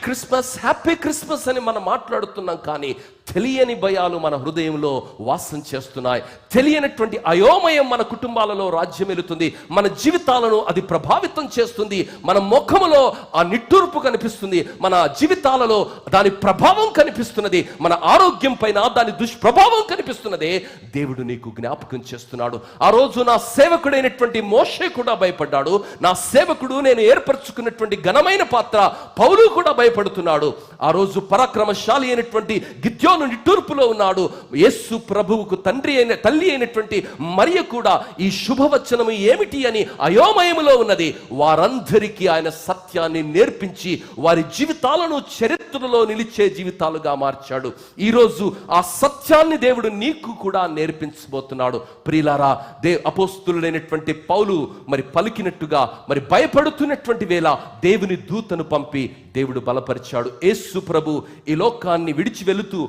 క్రిస్మస్ అని మనం మాట్లాడుతున్నాం, కానీ తెలియని భయాలు మన హృదయంలో వాసం చేస్తున్నాయి. తెలియనటువంటి అయోమయం మన కుటుంబాలలో రాజ్యం వెళుతుంది. మన జీవితాలను అది ప్రభావితం చేస్తుంది. మన ముఖములో ఆ నిట్టూర్పు కనిపిస్తుంది. మన జీవితాలలో దాని ప్రభావం కనిపిస్తున్నది. మన ఆరోగ్యం పైన దాని దుష్ప్రభావం కనిపిస్తున్నదే. దేవుడు నీకు జ్ఞాపకం చేస్తున్నాడు. ఆ రోజు నా సేవకుడైనటువంటి మోషే కూడా భయపడ్డాడు. నా సేవకుడు, నేను ఏర్పరచుకున్నటువంటి ఘనమైన పాత్ర పౌలు కూడా భయపడుతున్నాడు. ఆ రోజు పరాక్రమశాలి అయినటువంటి గిద్యోను నిట్టూర్పులో ఉన్నాడు. యేసు ప్రభువుకు తల్లి అయినటువంటి మరియ కూడా ఈ శుభవచనము ఏమిటి అని అయోమయములో ఉన్నది. వారందరికీ ఆయన సత్యాన్ని నేర్పించి వారి జీవితాలను చరిత్రలో నిలిచే జీవితాలుగా మార్చాడు. ఈరోజు ఆ సత్యాన్ని దేవుడు నీకు కూడా నేర్పించబోతున్నాడు. ప్రియులారా, అపోస్తులుడైనటువంటి పౌలు పలికినట్టుగా భయపడుతున్నటువంటి వేళ దేవుని దూతను పంపి దేవుడు బలపరిచాడు. యేసు ప్రభు ఈ లోకాన్ని విడిచి వెళుతూ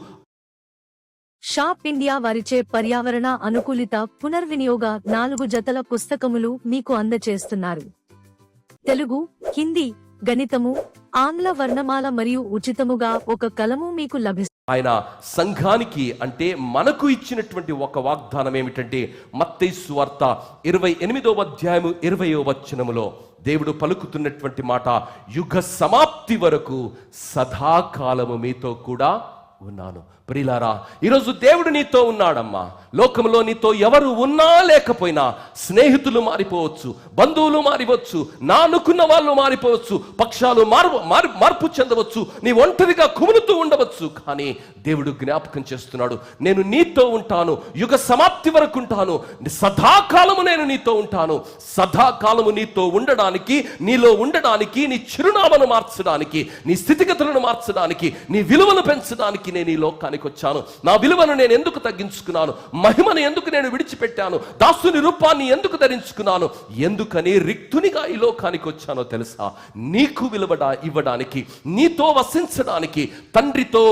షాప్ ఇండియా వారిచే పర్యావరణ అనుకూలిత పునర్వినియోగ 4 జతల పుస్తకములు మీకు అందచేస్తున్నారు. తెలుగు, హిందీ, గణితము, ఆంగ్ల వర్ణమాల మరియు ఉచితముగా ఒక కలము మీకు లభిస్తుంది. ఆయన సంఘానికి అంటే మనకు ఇచ్చినటువంటి ఒక వాగ్దానం ఏమిటంటే, మత్తయి సువార్త 28వ అధ్యాయము 20వ వచనములో దేవుడు పలుకుతున్నటువంటి మాట, యుగ సమాప్తి వరకు సదాకాలము మీతో కూడా ఉన్నాను. ప్రియులారా, ఈరోజు దేవుడు నీతో ఉన్నాడమ్మా. లోకంలో నీతో ఎవరు ఉన్నా లేకపోయినా, స్నేహితులు మారిపోవచ్చు, బంధువులు మారిపోవచ్చు, నా అనుకున్న వాళ్ళు మారిపోవచ్చు, పక్షాలు మార్పు చెందవచ్చు, నీ ఒంటరిగా కుములుతూ ఉండవచ్చు, కానీ దేవుడు జ్ఞాపకం చేస్తున్నాడు, నేను నీతో ఉంటాను, యుగ సమాప్తి వరకు ఉంటాను, సదాకాలము నేను నీతో ఉంటాను. సదాకాలము నీతో ఉండడానికి, నీలో ఉండడానికి, నీ చిరునామను మార్చడానికి, నీ స్థితిగతులను మార్చడానికి, నీ విలువను పెంచడానికి నేను ఈ లోకానికి వచ్చాను. నా విలువను నేను ఎందుకు తగ్గించుకున్నాను? మహిమను ఎందుకు నేను విడిచిపెట్టాను? దాసుని రూపాన్ని ఎందుకు ధరించుకున్నాను? ఎందుకని రిక్తునిగా ఈ లోకానికి వచ్చానో తెలుసా? నీకు విలువ ఇవ్వడానికి, నీతో వసించడానికి, తండ్రితో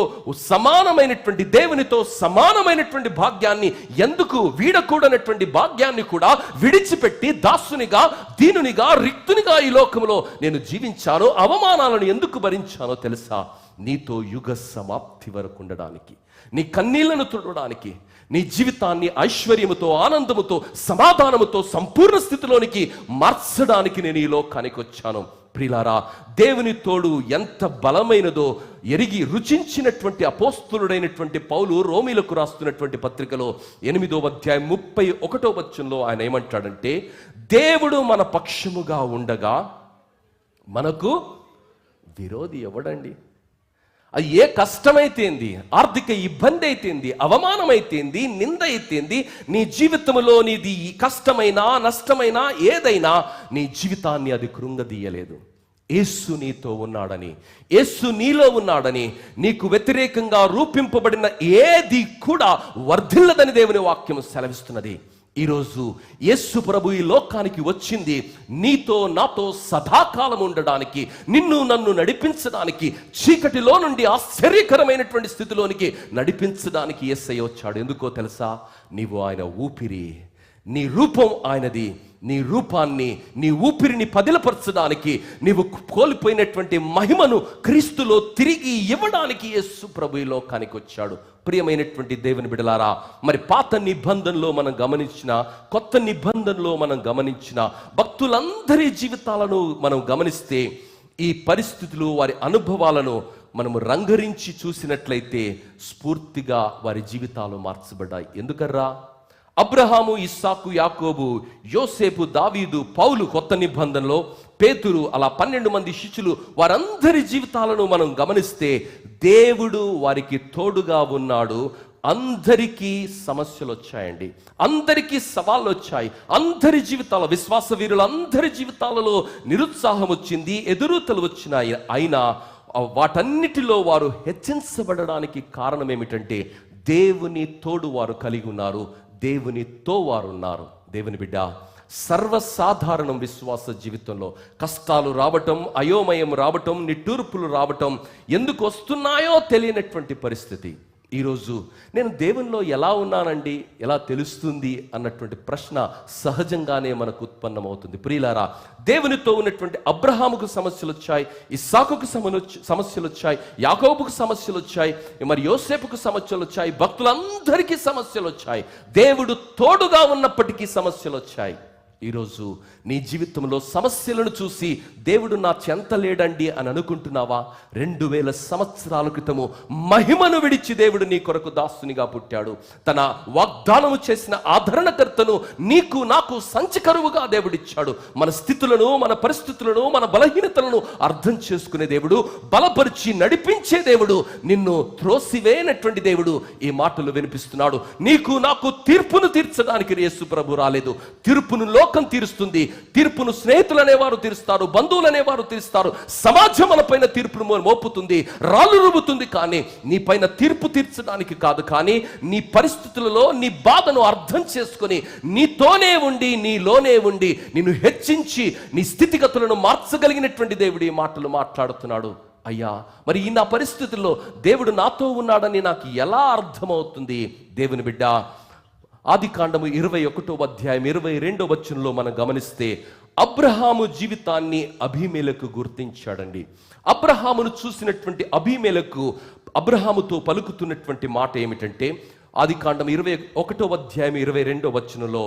సమానమైనటువంటి, దేవునితో సమానమైనటువంటి భాగ్యాన్ని, ఎందుకు వీడకూడనటువంటి భాగ్యాన్ని కూడా విడిచిపెట్టి దాసునిగా, దీనునిగా, రిక్తునిగా ఈ లోకంలో నేను జీవించాను. అవమానాలను ఎందుకు భరించానో తెలుసా? నీతో యుగ సమాప్తి వరకు ఉండడానికి, నీ కన్నీళ్లను తుడవడానికి, నీ జీవితాన్ని ఐశ్వర్యముతో, ఆనందముతో, సమాధానముతో సంపూర్ణ స్థితిలోనికి మార్చడానికి నేను ఈ లోకానికి వచ్చాను. ప్రియులారా, దేవుని తోడు ఎంత బలమైనదో ఎరిగి రుచించినటువంటి అపోస్తులుడైనటువంటి పౌలు రోమీలకు రాస్తున్నటువంటి పత్రికలో 8వ అధ్యాయం 31వ వచనంలో ఆయన ఏమంటాడంటే, దేవుడు మన పక్షముగా ఉండగా మనకు విరోధి ఎవడండి? అది ఏ కష్టమైతేంది, ఆర్థిక ఇబ్బంది అయితేంది, అవమానం అయితేంది, నింద అయితేంది, నీ జీవితంలో నీది కష్టమైనా నష్టమైనా ఏదైనా నీ జీవితాన్ని అది కృంగదీయలేదు. యేసు నీతో ఉన్నాడని, యేసు నీలో ఉన్నాడని, నీకు వ్యతిరేకంగా రూపింపబడిన ఏది కూడా వర్ధిల్లదని దేవుని వాక్యం సెలవిస్తున్నది. ఈరోజు యేసు ప్రభు ఈ లోకానికి వచ్చింది నీతో నాతో సదాకాలం ఉండడానికి, నిన్ను నన్ను నడిపించడానికి, చీకటిలో నుండి ఆశ్చర్యకరమైనటువంటి స్థితిలోనికి నడిపించడానికి యేసయ్య వచ్చాడు. ఎందుకో తెలుసా? నీవు ఆయన ఊపిరి, నీ రూపం ఆయనది. నీ రూపాన్ని, నీ ఊపిరిని పదిలపరచడానికి, నీవు కోల్పోయినటువంటి మహిమను క్రీస్తులో తిరిగి ఇవ్వడానికి యేసు ప్రభు ఈ లోకానికి వచ్చాడు. ప్రియమైనటువంటి దేవుని బిడ్డలారా, పాత నిబంధనలో మనం గమనించిన, కొత్త నిబంధనలో మనం గమనించిన భక్తులందరి జీవితాలను మనం గమనిస్తే ఈ పరిస్థితులు, వారి అనుభవాలను మనము రంగరించి చూసినట్లయితే స్ఫూర్తిగా వారి జీవితాలు మార్చబడ్డాయి. ఎందుకర్రా? అబ్రహాము, ఇస్సాకు, యాకోబు, యోసేపు, దావీదు, పౌలు కొత్త నిబంధనలో, పేతురు, అలా 12 మంది శిష్యులు, వారందరి జీవితాలను మనం గమనిస్తే దేవుడు వారికి తోడుగా ఉన్నాడు. అందరికీ సమస్యలు వచ్చాయండి, అందరికీ సవాళ్ళు వచ్చాయి, అందరి జీవితాల విశ్వాస వీరులు అందరి జీవితాలలో నిరుత్సాహం వచ్చింది, ఎదురుతలు వచ్చినాయి. అయినా వాటన్నిటిలో వారు హెచ్చించబడడానికి కారణం ఏమిటంటే దేవుని తోడు వారు కలిగి ఉన్నారు, దేవునితో వారు ఉన్నారు. దేవుని బిడ్డ, సర్వసాధారణం విశ్వాస జీవితంలో కష్టాలు రావటం, అయోమయం రావటం, నిట్టూర్పులు రావటం, ఎందుకు వస్తున్నాయో తెలియనటువంటి పరిస్థితి. ఈరోజు నేను దేవునిలో ఎలా ఉన్నానండి, ఎలా తెలుస్తుంది అన్నటువంటి ప్రశ్న సహజంగానే మనకు ఉత్పన్నమవుతుంది. ప్రియులారా, దేవునితో ఉన్నటువంటి అబ్రహాముకు సమస్యలు వచ్చాయి, ఇస్సాకుకు సమస్యలు వచ్చాయి, యాకోబుకు సమస్యలు వచ్చాయి, మరి యోసేపుకు సమస్యలు వచ్చాయి, భక్తులందరికీ సమస్యలు వచ్చాయి. దేవుడు తోడుగా ఉన్నప్పటికీ సమస్యలు వచ్చాయి. ఈరోజు నీ జీవితంలో సమస్యలను చూసి దేవుడు నా చెంత లేడండి అని అనుకుంటున్నావా? 2000 సంవత్సరాల క్రితము మహిమను విడిచి దేవుడు నీ కొరకు దాసునిగా పుట్టాడు. తన వాగ్దానము చేసిన ఆదరణకర్తను నీకు నాకు సంచికరువుగా దేవుడిచ్చాడు. మన స్థితులను, మన పరిస్థితులను, మన బలహీనతలను అర్థం చేసుకునే దేవుడు, బలపరిచి నడిపించే దేవుడు, నిన్ను త్రోసివేనటువంటి దేవుడు ఈ మాటలు వినిపిస్తున్నాడు. నీకు నాకు తీర్పును తీర్చడానికి యేసు ప్రభు రాలేదు. తీర్పును లోకం తీరుస్తుంది, తీర్పును స్నేహితులు అనేవారు తీరుస్తారు, బంధువులు అనేవారు తీరుస్తారు, సమాజం మన పైన తీర్పును మోపుతుంది, రాళ్ళు రుబుతుంది. కానీ నీ పైన తీర్పు తీర్చడానికి కాదు, కానీ నీ పరిస్థితులలో నీ బాధను అర్థం చేసుకొని నీతోనే ఉండి, నీలోనే ఉండి నిన్ను హెచ్చించి నీ స్థితిగతులను మార్చగలిగినటువంటి దేవుడు ఈ మాటలు మాట్లాడుతున్నాడు. అయ్యా, మరి ఈ నా పరిస్థితుల్లో దేవుడు నాతో ఉన్నాడని నాకు ఎలా అర్థమవుతుంది? దేవుని బిడ్డ, ఆదికాండము 21వ అధ్యాయం 22వ వచనంలో మనం గమనిస్తే అబ్రహాము జీవితాన్ని అబీమెలెకు గుర్తించాడండి. అబ్రహామును చూసినటువంటి అబీమెలెకు అబ్రహాముతో పలుకుతున్నటువంటి మాట ఏమిటంటే, ఆదికాండం 21వ అధ్యాయం 22వ వచనంలో,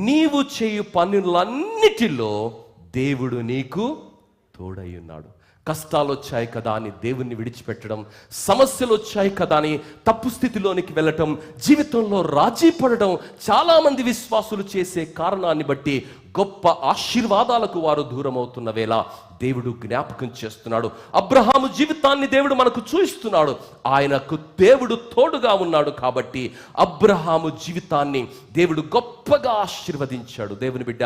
నీవు చేయు పనులన్నిటిలో దేవుడు నీకు తోడై ఉన్నాడు. కష్టాలు వచ్చాయి కదా అని దేవుణ్ణి విడిచిపెట్టడం, సమస్యలు వచ్చాయి కదా అని తప్పు స్థితిలోనికి వెళ్ళటం, జీవితంలో రాజీ పడడం చాలామంది విశ్వాసులు చేసే కారణాన్ని బట్టి గొప్ప ఆశీర్వాదాలకు వారు దూరం అవుతున్న వేళ దేవుడు జ్ఞాపకం చేస్తున్నాడు. అబ్రహాము జీవితాన్ని దేవుడు మనకు చూపిస్తున్నాడు. ఆయనకు దేవుడు తోడుగా ఉన్నాడు కాబట్టి అబ్రహాము జీవితాన్ని దేవుడు గొప్పగా ఆశీర్వదించాడు. దేవుని బిడ్డ,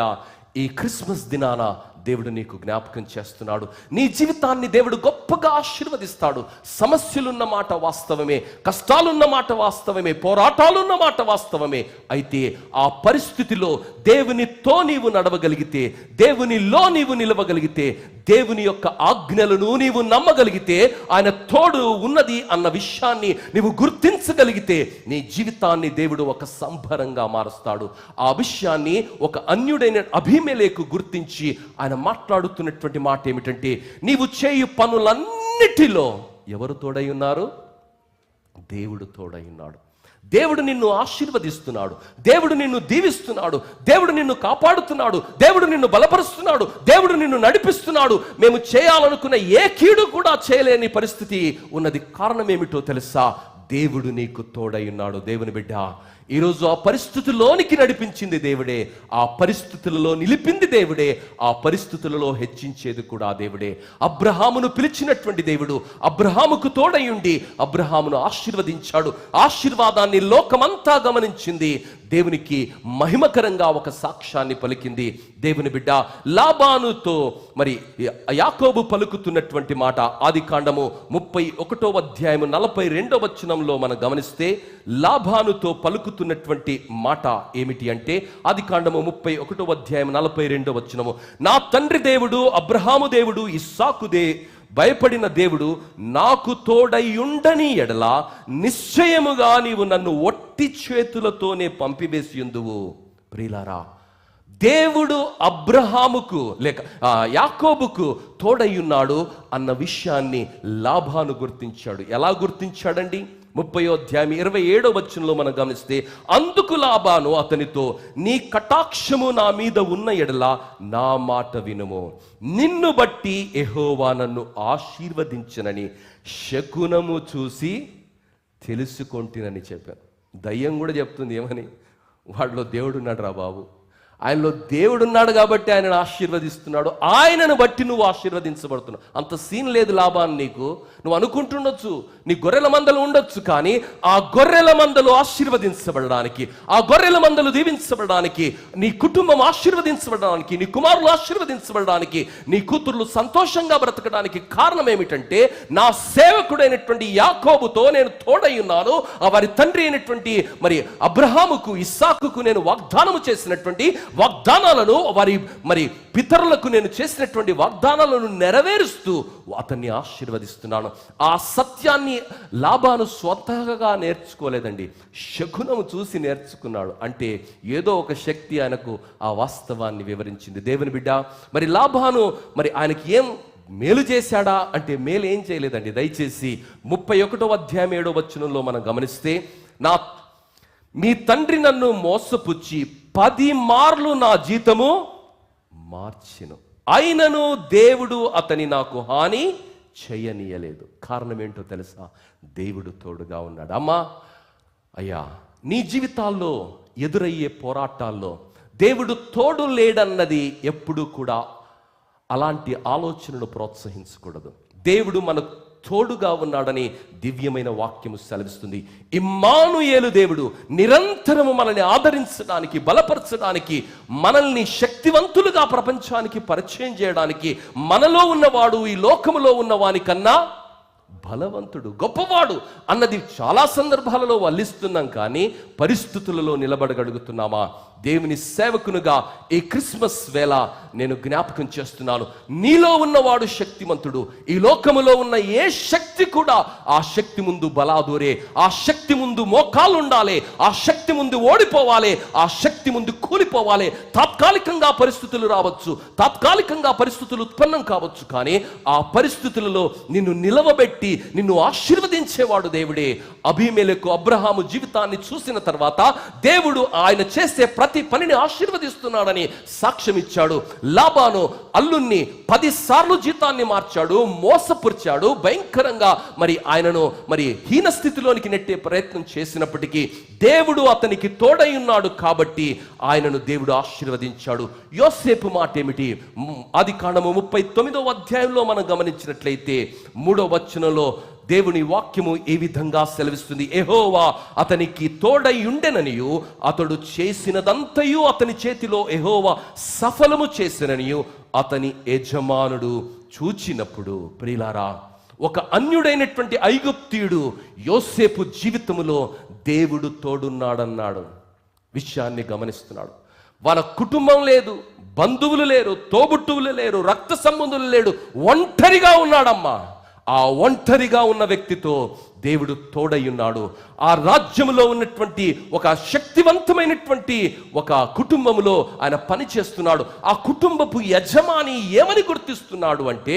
ఈ క్రిస్మస్ దినాన దేవుడు నీకు జ్ఞాపకం చేస్తున్నాడు. నీ జీవితాన్ని దేవుడు గొప్పగా ఆశీర్వదిస్తాడు. సమస్యలున్న మాట వాస్తవమే, కష్టాలున్న మాట వాస్తవమే, పోరాటాలున్న మాట వాస్తవమే. అయితే ఆ పరిస్థితిలో దేవునితో నీవు నడవగలిగితే, దేవునిలో నీవు నిలవగలిగితే, దేవుని యొక్క ఆజ్ఞలను నీవు నమ్మగలిగితే, ఆయన తోడు ఉన్నది అన్న విషయాన్ని నీవు గుర్తించగలిగితే నీ జీవితాన్ని దేవుడు ఒక సంభరంగా మారుస్తాడు. ఆ విషయాన్ని ఒక అన్యుడైన అబీమెలెకు గుర్తించి ఆయన మాట్లాడుతున్నటువంటి మాట ఏమిటంటే, నీవు చేయు పనులన్నిటిలో ఎవరు తోడై ఉన్నారు? దేవుడు తోడై ఉన్నాడు. దేవుడు నిన్ను ఆశీర్వదిస్తున్నాడు, దేవుడు నిన్ను దీవిస్తున్నాడు, దేవుడు నిన్ను కాపాడుతున్నాడు, దేవుడు నిన్ను బలపరుస్తున్నాడు, దేవుడు నిన్ను నడిపిస్తున్నాడు. మేము చేయాలనుకున్న ఏ కీడు కూడా చేయలేని పరిస్థితి ఉన్నది. కారణం ఏమిటో తెలుసా? దేవుడు నీకు తోడై ఉన్నాడు. దేవుని బిడ్డ, ఈరోజు ఆ పరిస్థితుల్లోనికి నడిపించింది దేవుడే, ఆ పరిస్థితులలో నిలిపింది దేవుడే, ఆ పరిస్థితులలో హెచ్చించేది కూడా దేవుడే. అబ్రహామును పిలిచినటువంటి దేవుడు అబ్రహాముకు తోడై ఉండి అబ్రహామును ఆశీర్వదించాడు. ఆశీర్వాదాన్ని లోకమంతా గమనించింది. దేవునికి మహిమకరంగా ఒక సాక్ష్యాన్ని పలికింది. దేవుని బిడ్డ, లాబానుతో మరి యాకోబు పలుకుతున్నటువంటి మాట ఆదికాండము 31వ అధ్యాయం 42వ వచనంలో మనం గమనిస్తే లాబానుతో పలుకుతున్నటువంటి మాట ఏమిటి అంటే, ఆదికాండము 31వ అధ్యాయం 42వ వచనము, నా తండ్రి దేవుడు అబ్రహాము దేవుడు ఇస్సాకు భయపడిన దేవుడు నాకు తోడై ఉండని ఎడల నిశ్చయముగా నీవు నన్ను ఒట్టి చేతులతోనే పంపివేసి ఉందువు. ప్రియులారా, దేవుడు అబ్రహాముకు లేక యాకోబుకు తోడై ఉన్నాడు అన్న విషయాన్ని లాబాను గుర్తించాడు. ఎలా గుర్తించాడండి? 30వ అధ్యాయం 27వ వచనంలో మనం గమనిస్తే, అందుకు లాబాను అతనితో, నీ కటాక్షము నా మీద ఉన్న ఎడల నా మాట వినుము, నిన్ను బట్టి యెహోవా నన్ను ఆశీర్వదించనని శకునము చూసి తెలుసుకొంటినని చెప్పాను. దయ్యం కూడా చెప్తుంది ఏమని? వాళ్ళలో దేవుడు ఉన్నాడు రా బాబు, ఆయనలో దేవుడు ఉన్నాడు కాబట్టి ఆయనను ఆశీర్వదిస్తున్నాడు, ఆయనను బట్టి నువ్వు ఆశీర్వదించబడుతున్నావు. అంత సీన్ లేదు లాభాన్ని నీకు. నువ్వు అనుకుంటుండొచ్చు నీ గొర్రెల మందలు ఉండొచ్చు, కానీ ఆ గొర్రెల మందలు ఆశీర్వదించబడడానికి, ఆ గొర్రెల మందలు దీవించబడడానికి, నీ కుటుంబం ఆశీర్వదించబడడానికి, నీ కుమారులు ఆశీర్వదించబడడానికి, నీ కూతుర్లు సంతోషంగా బ్రతకడానికి కారణం ఏమిటంటే, నా సేవకుడైనటువంటి యాకోబుతో నేను తోడై ఉన్నాను. వారి తండ్రి అయినటువంటి మరి అబ్రహాముకు, ఇస్సాకుకు నేను వాగ్దానము చేసినటువంటి వాగ్దానాలను, వారి పితరులకు నేను చేసినటువంటి వాగ్దానాలను నెరవేరుస్తూ అతన్ని ఆశీర్వదిస్తున్నాను. ఆ సత్యాన్ని లాబాను స్వతహాగా నేర్చుకోలేదండి, శకునము చూసి నేర్చుకున్నాడు. అంటే ఏదో ఒక శక్తి ఆయనకు ఆ వాస్తవాన్ని వివరించింది. దేవుని బిడ్డ, మరి లాబాను మరి ఆయనకి ఏం మేలు చేశాడా అంటే, మేలు ఏం చేయలేదండి. దయచేసి 31వ అధ్యాయం 7వ వచనంలో మనం గమనిస్తే, మీ తండ్రి నన్ను మోసపుచ్చి 10 మార్లు నా జీతము మార్చెను, అయినను దేవుడు అతని నాకు హాని చేయనీయలేదు. కారణం ఏంటో తెలుసా? దేవుడు తోడుగా ఉన్నాడు. అమ్మా, అయ్యా, నీ జీవితాల్లో ఎదురయ్యే పోరాటాల్లో దేవుడు తోడు లేడన్నది ఎప్పుడు కూడా అలాంటి ఆలోచనను ప్రోత్సహించకూడదు. దేవుడు మనకు తోడుగా ఉన్నాడని దివ్యమైన వాక్యము సెలవిస్తుంది. ఇమ్మానుయేలు దేవుడు నిరంతరము మనల్ని ఆదరించడానికి, బలపరచడానికి, మనల్ని శక్తివంతులుగా ప్రపంచానికి పరిచయం చేయడానికి, మనలో ఉన్నవాడు ఈ లోకములో ఉన్నవాని కన్నా బలవంతుడు, గొప్పవాడు అన్నది చాలా సందర్భాలలో వల్లిస్తున్నాం, కానీ పరిస్థితులలో నిలబడగలుగుతున్నామా? దేవుని సేవకునిగా ఈ క్రిస్మస్ వేళ నేను జ్ఞాపకం చేస్తున్నాను, నీలో ఉన్నవాడు శక్తిమంతుడు. ఈ లోకములో ఉన్న ఏ శక్తి కూడా ఆ శక్తి ముందు బలాదూరే, ఆ శక్తి ముందు మోకాలు ఉండాలి, ఆ శక్తి ముందు ఓడిపోవాలి, ఆ శక్తి ముందు కూలిపోవాలి. తాత్కాలికంగా పరిస్థితులు రావచ్చు, తాత్కాలికంగా పరిస్థితులు ఉత్పన్నం కావచ్చు, కానీ ఆ పరిస్థితులలో నిన్ను నిలవబెట్టి నిన్ను ఆశీర్వదించేవాడు దేవుడే. అబీమెలెకు అబ్రహాము జీవితాన్ని చూసిన తర్వాత దేవుడు ఆయన చేసే ప్రతి పనిని ఆశీర్వదిస్తున్నాడని సాక్ష్యం ఇచ్చాడు. లాబాను అల్లుణ్ణి 10 సార్లు జీతాన్ని మార్చాడు, మోసపుర్చాడు, భయంకరంగా మరి ఆయనను మరి హీన స్థితిలోనికి నెట్టే ప్రయత్నం చేసినప్పటికీ దేవుడు అతనికి తోడై ఉన్నాడు కాబట్టి ఆయనను దేవుడు ఆశీర్వదించాడు. యోసేపు మాట ఏమిటి? ఆదికాండము 39వ అధ్యాయంలో మనం గమనించినట్లయితే 3వ వచనంలో దేవుని వాక్యము ఈ విధంగా సెలవిస్తుంది, యెహోవా అతనికి తోడై ఉండెననియు, అతడు చేసినదంతయు అతని చేతిలో యెహోవా సఫలము చేసిననియు అతని యజమానుడు చూచినప్పుడు. ప్రియులారా, ఒక అన్యుడైనటువంటి ఐగుప్తీయుడు యోసేపు జీవితములో దేవుడు తోడున్నాడన్నాడు విషయాన్ని గమనిస్తున్నాడు. వాళ్ళ కుటుంబం లేదు, బంధువులు లేరు, తోబుట్టువులు లేరు, రక్త సంబంధులు లేడు, ఒంటరిగా ఉన్నాడమ్మా. ఆ ఒంటరిగా ఉన్న వ్యక్తితో దేవుడు తోడై ఉన్నాడు. ఆ రాజ్యములో ఉన్నటువంటి ఒక శక్తివంతమైనటువంటి ఒక కుటుంబములో ఆయన పని చేస్తున్నాడు. ఆ కుటుంబపు యజమాని ఏమని గుర్తిస్తున్నాడు అంటే,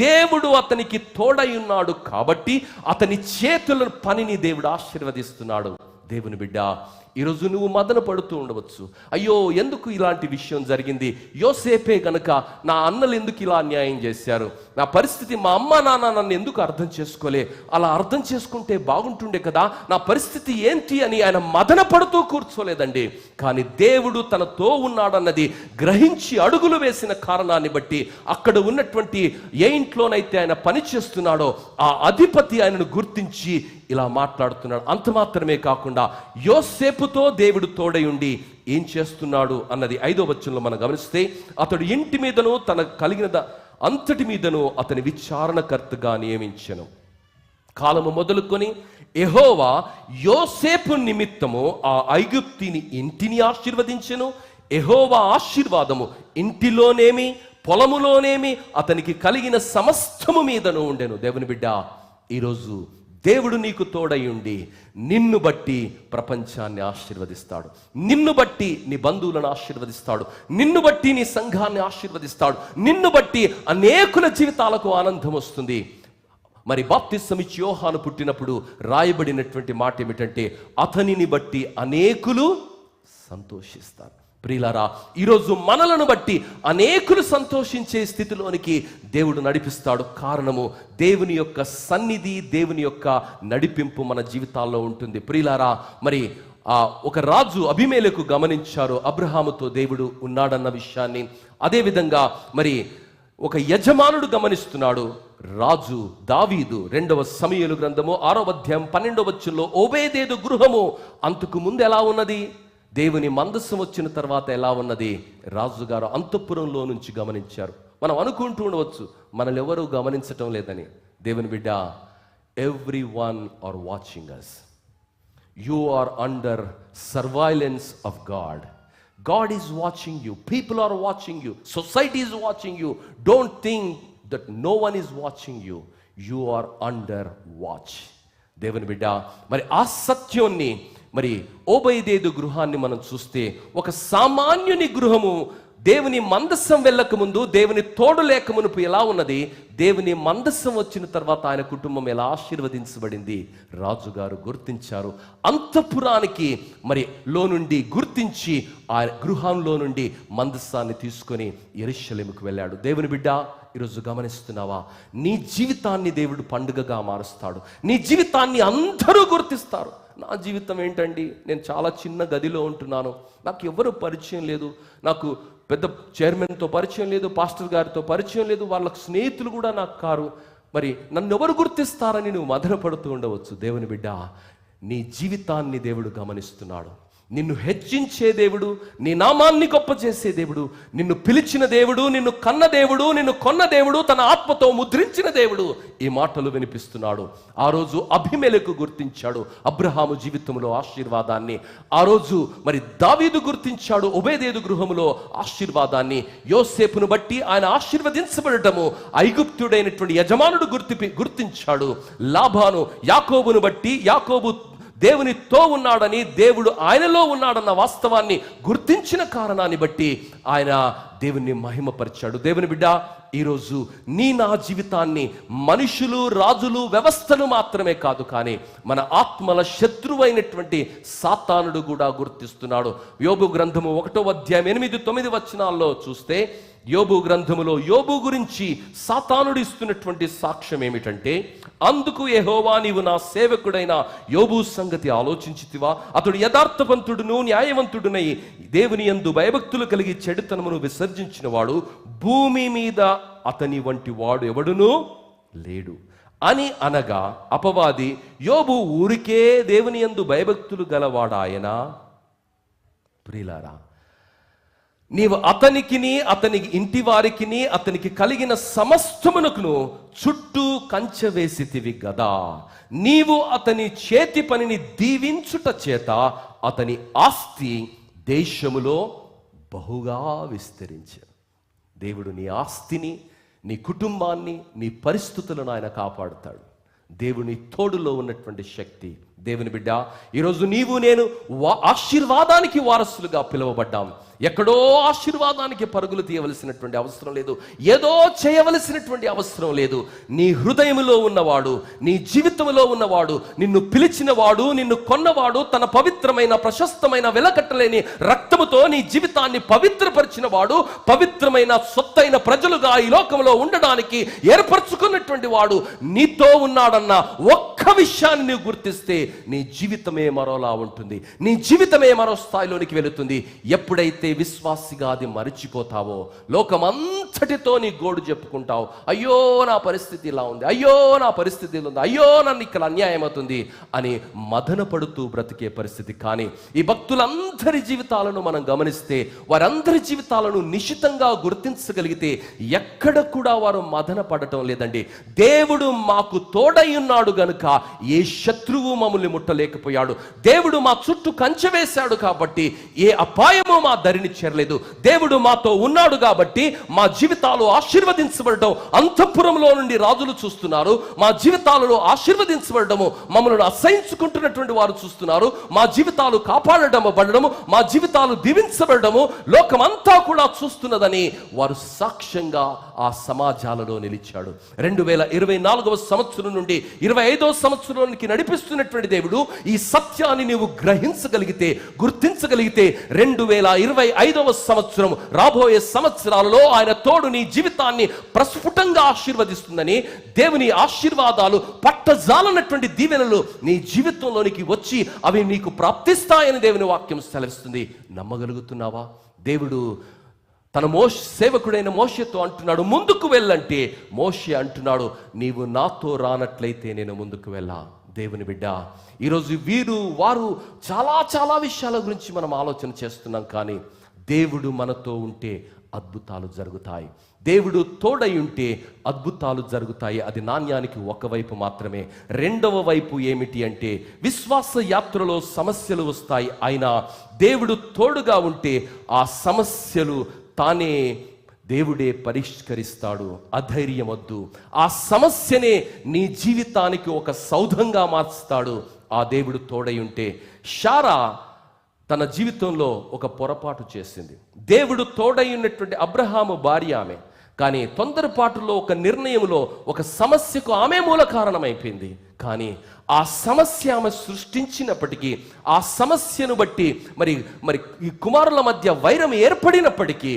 దేవుడు అతనికి తోడై ఉన్నాడు కాబట్టి అతని చేతుల పనిని దేవుడు ఆశీర్వదిస్తున్నాడు. దేవుని బిడ్డ, ఈరోజు నువ్వు మదన పడుతూ ఉండవచ్చు, అయ్యో ఎందుకు ఇలాంటి విషయం జరిగింది, యోసేపే గనక నా అన్నలు ఎందుకు ఇలా అన్యాయం చేశారు, నా పరిస్థితి మా అమ్మ నాన్న నన్ను ఎందుకు అర్థం చేసుకోలే, అలా అర్థం చేసుకుంటే బాగుంటుండే కదా, నా పరిస్థితి ఏంటి అని ఆయన మదన పడుతూ కూర్చోలేదండి. కానీ దేవుడు తనతో ఉన్నాడన్నది గ్రహించి అడుగులు వేసిన కారణాన్ని బట్టి అక్కడ ఉన్నటువంటి ఏ ఇంట్లోనైతే ఆయన పని చేస్తున్నాడో ఆ అధిపతి ఆయనను గుర్తించి ఇలా మాట్లాడుతున్నాడు. అంత మాత్రమే కాకుండా యోసేపుతో దేవుడు తోడై ఉండి ఏం చేస్తున్నాడు అన్నది 5వ వచనంలో మనం గమనిస్తే, అతడు ఇంటి మీదను తన కలిగిన అంతటి మీదను అతని విచారణకర్తగా నియమించెను. కాలము మొదలుకొని యెహోవా యోసేపు నిమిత్తము ఆ ఐగుప్తిని ఇంటిని ఆశీర్వదించెను. యెహోవా ఆశీర్వాదము ఇంటిలోనేమి పొలములోనేమి అతనికి కలిగిన సమస్తము మీదను ఉండెను. దేవుని బిడ్డ, ఈరోజు దేవుడు నీకు తోడై ఉండి నిన్ను బట్టి ప్రపంచాన్ని ఆశీర్వదిస్తాడు, నిన్ను బట్టి నీ బంధువులను ఆశీర్వదిస్తాడు, నిన్ను బట్టి నీ సంఘాన్ని ఆశీర్వదిస్తాడు, నిన్ను బట్టి అనేకుల జీవితాలకు ఆనందం వస్తుంది. మరి బాప్తిస్మమిచ్చి యోహాను పుట్టినప్పుడు రాయబడినటువంటి మాట ఏమిటంటే, అతనిని బట్టి అనేకులు సంతోషిస్తారు. ప్రియులారా, ఈరోజు మనలను బట్టి అనేకులు సంతోషించే స్థితిలోనికి దేవుడు నడిపిస్తాడు. కారణము దేవుని యొక్క సన్నిధి, దేవుని యొక్క నడిపింపు మన జీవితాల్లో ఉంటుంది. ప్రియులారా, మరి ఒక రాజు అబీమెలెకు గమనించారు అబ్రహాముతో దేవుడు ఉన్నాడన్న విషయాన్ని. అదేవిధంగా మరి ఒక యజమానుడు గమనిస్తున్నాడు. రాజు దావీదు 2వ సమూయేలు గ్రంథము 6వ అధ్యాయం 12వ వచనంలో ఓబేదేదు గృహము అంతకు ముందు ఎలా ఉన్నది, దేవుని మందస్సం వచ్చిన తర్వాత ఎలా ఉన్నది, రాజుగారు అంతఃపురంలో నుంచి గమనించారు. మనం అనుకుంటూ ఉండవచ్చు మనల్ని ఎవరు గమనించటం లేదని. దేవుని బిడ్డ, everyone are watching us. You are under surveillance of God. God is watching you. People are watching you. Society is watching you. Don't think that no one is watching you. You are under watch. దేవుని బిడ్డ, మరి ఆ సత్యాన్ని, మరి ఓబేదేదు గృహాన్ని మనం చూస్తే, ఒక సామాన్యుని గృహము దేవుని మందస్సం వెళ్ళక ముందు, దేవుని తోడు లేక మునుపు ఎలా ఉన్నది, దేవుని మందస్సం వచ్చిన తర్వాత ఆయన కుటుంబం ఎలా ఆశీర్వదించబడింది రాజుగారు గుర్తించారు. అంతఃపురానికి మరి లో నుండి గుర్తించి ఆ గృహంలో నుండి మందస్సాన్ని తీసుకొని యెరూషలేముకు వెళ్ళాడు. దేవుని బిడ్డ, ఈరోజు గమనిస్తున్నావా, నీ జీవితాన్ని దేవుడు పండుగగా మారుస్తాడు. నీ జీవితాన్ని అందరూ గుర్తిస్తారు. నా జీవితం ఏంటండి, నేను చాలా చిన్న గదిలో ఉంటున్నాను, నాకు ఎవరు పరిచయం లేదు, నాకు పెద్ద చైర్మన్తో పరిచయం లేదు, పాస్టర్ గారితో పరిచయం లేదు, వాళ్ళ స్నేహితులు కూడా నాకు కారు, మరి నన్ను ఎవరు గుర్తిస్తారని నువ్వు మదనపడుతూ ఉండవచ్చు. దేవుని బిడ్డ, నీ జీవితాన్ని దేవుడు గమనిస్తున్నాడు. నిన్ను హెచ్చించే దేవుడు, నీ నామాన్ని గొప్ప చేసే దేవుడు, నిన్ను పిలిచిన దేవుడు, నిన్ను కన్న దేవుడు, నిన్ను కొన్న దేవుడు, తన ఆత్మతో ముద్రించిన దేవుడు ఈ మాటలు వినిపిస్తున్నాడు. ఆ రోజు అబీమెలెకు గుర్తించాడు అబ్రహాము జీవితంలో ఆశీర్వాదాన్ని. ఆ రోజు మరి దావీదు గుర్తించాడు ఓబేదేదు గృహములో ఆశీర్వాదాన్ని. యోసేపును బట్టి ఆయన ఆశీర్వదించబడటము ఐగుప్తుడైనటువంటి యజమానుడు గుర్తించాడు. లాబాను యాకోబును బట్టి, యాకోబు దేవునితో ఉన్నాడని, దేవుడు ఆయనలో ఉన్నాడన్న వాస్తవాన్ని గుర్తించిన కారణాన్ని బట్టి ఆయన దేవుని మహిమపరిచాడు. దేవుని బిడ్డ, ఈరోజు నా జీవితాన్ని మనుషులు, రాజులు, వ్యవస్థలు మాత్రమే కాదు, కానీ మన ఆత్మల శత్రువైనటువంటి సాతానుడు కూడా గుర్తిస్తున్నాడు. యోబు గ్రంథము 1వ అధ్యాయం 8-9 వచనాల్లో చూస్తే, యోబు గ్రంథములో యోబు గురించి సాతానుడు ఇస్తున్నటువంటి సాక్ష్యం ఏమిటంటే, అందుకు యెహోవా, నీవు నా సేవకుడైన యోబు సంగతి ఆలోచించితివా? అతడు యథార్థవంతుడును న్యాయవంతుడునై దేవుని యందు భయభక్తులు కలిగి చెడుతనమును విసర్జించిన వాడు, భూమి మీద అతని వంటి వాడు ఎవడునూ లేడు అని అనగా, అపవాది యోబు ఊరికే దేవుని యందు భయభక్తులు గలవాడాయనా? ప్రియులారా, నీవు అతనికిని, అతని ఇంటి వారికిని, అతనికి కలిగిన సమస్తమునకును చుట్టూ కంచె వేసితివి గదా. నీవు అతని చేతి పనిని దీవించుట చేత అతని ఆస్తి దేశములో బహుగా విస్తరించాడు. దేవుడు నీ ఆస్తిని, నీ కుటుంబాన్ని, నీ పరిస్థితులను ఆయన కాపాడుతాడు. దేవుని తోడులో ఉన్నటువంటి శక్తి. దేవుని బిడ్డ, ఈరోజు నీవు నేను ఆశీర్వాదానికి వారసులుగా పిలువబడ్డాం. ఎక్కడో ఆశీర్వాదానికి పరుగులు తీయవలసినటువంటి అవసరం లేదు, ఏదో చేయవలసినటువంటి అవసరం లేదు. నీ హృదయములో ఉన్నవాడు, నీ జీవితంలో ఉన్నవాడు, నిన్ను పిలిచినవాడు, నిన్ను కొన్నవాడు, తన పవిత్రమైన ప్రశస్తమైన వెలకట్టలేని రక్తముతో నీ జీవితాన్ని పవిత్రపరిచిన వాడు, పవిత్రమైన సొత్తైన ప్రజలుగా ఈ లోకంలో ఉండడానికి ఏర్పరచుకున్నటువంటి వాడు నీతో ఉన్నాడన్న ఒక్క విషయాన్ని నువ్వు గుర్తిస్తే నీ జీవితమే మరోలా ఉంటుంది, నీ జీవితమే మరో స్థాయిలోనికి వెళుతుంది. ఎప్పుడైతే విశ్వాసిగా అది మరిచిపోతావో, లోకమంతటితో నీ గోడు చెప్పుకుంటావు, అయ్యో నా పరిస్థితి ఇలా ఉంది, అయ్యో నా పరిస్థితి ఇలా ఉంది, అయ్యో నన్ను ఇక్కడ అన్యాయం అవుతుంది అని మదన పడుతూ బ్రతికే పరిస్థితి. కానీ ఈ భక్తులందరి జీవితాలను మనం గమనిస్తే, వారందరి జీవితాలను నిశితంగా గుర్తించగలిగితే ఎక్కడ కూడా వారు మదన పడటం లేదండి. దేవుడు మాకు తోడై ఉన్నాడు గనుక ఏ శత్రువు మమ్మల్ని ముట్టలేకపోయాడు. దేవుడు మా చుట్టూ కంచె వేశాడు కాబట్టి ఏ అపాయమో మా దరిని చేరలేదు. దేవుడు మాతో ఉన్నాడు కాబట్టి మా జీవితాలు ఆశీర్వదించబడటం అంతఃపురంలో నుండి రాజులు చూస్తున్నారు. మా జీవితాలలో ఆశీర్వదించబడము మమ్మల్ని అసహించుకుంటున్నటువంటి వారు చూస్తున్నారు. మా జీవితాలు కాపాడబడము, మా జీవితాలు దీవించబడము లోకమంతా కూడా చూస్తున్నదని వారు సాక్ష్యంగా ఆ సమాజాలలో నిలిచాడు. 2024వ సంవత్సరం నుండి 25వ సంవత్సరానికి నడిపిస్తున్నటువంటి దేవుడు ఈ సత్యాన్ని నీవు గ్రహించగలిగితే, గుర్తించగలిగితే 2025వ సంవత్సరం రాబోయే సంవత్సరాలలో ఆయన తోడు నీ జీవితాన్ని ప్రస్ఫుటంగా ఆశీర్వదిస్తుందని, దేవుని ఆశీర్వాదాలు పట్టజాలన్నటువంటి దీవెనలు నీ జీవితంలోనికి వచ్చి అవి నీకు ప్రాప్తిస్తాయని దేవుని వాక్యం సెలవిస్తుంది. నమ్మగలుగుతున్నావా? దేవుడు తన సేవకుడైన మోషేతో అంటున్నాడు, ముందుకు వెళ్ళంటే మోషే అంటున్నాడు, నీవు నాతో రానట్లయితే నేను ముందుకు వెళ్ళా. దేవుని బిడ్డ, ఈరోజు వారు చాలా విషయాల గురించి మనం ఆలోచన చేస్తున్నాం. కానీ దేవుడు మనతో ఉంటే అద్భుతాలు జరుగుతాయి. దేవుడు తోడై ఉంటే అద్భుతాలు జరుగుతాయి. అది నాణ్యానికి ఒకవైపు మాత్రమే. రెండవ వైపు ఏమిటి అంటే, విశ్వాస యాత్రలో సమస్యలు వస్తాయి. అయినా దేవుడు తోడుగా ఉంటే ఆ సమస్యలు తానే దేవుడే పరిష్కరిస్తాడు. అధైర్యం వద్దు. ఆ సమస్యనే నీ జీవితానికి ఒక సౌధంగా మార్చుతాడు ఆ దేవుడు తోడై ఉంటే. శారా తన జీవితంలో ఒక పొరపాటు చేసింది. దేవుడు తోడై ఉన్నటువంటి అబ్రహాము భార్య ఆమె. కానీ తొందరపాటులో ఒక నిర్ణయంలో ఒక సమస్యకు ఆమె మూల కారణమైపోయింది. కానీ ఆ సమస్య ఆమె సృష్టించినప్పటికీ, ఆ సమస్యను బట్టి మరి ఈ కుమారుల మధ్య వైరం ఏర్పడినప్పటికీ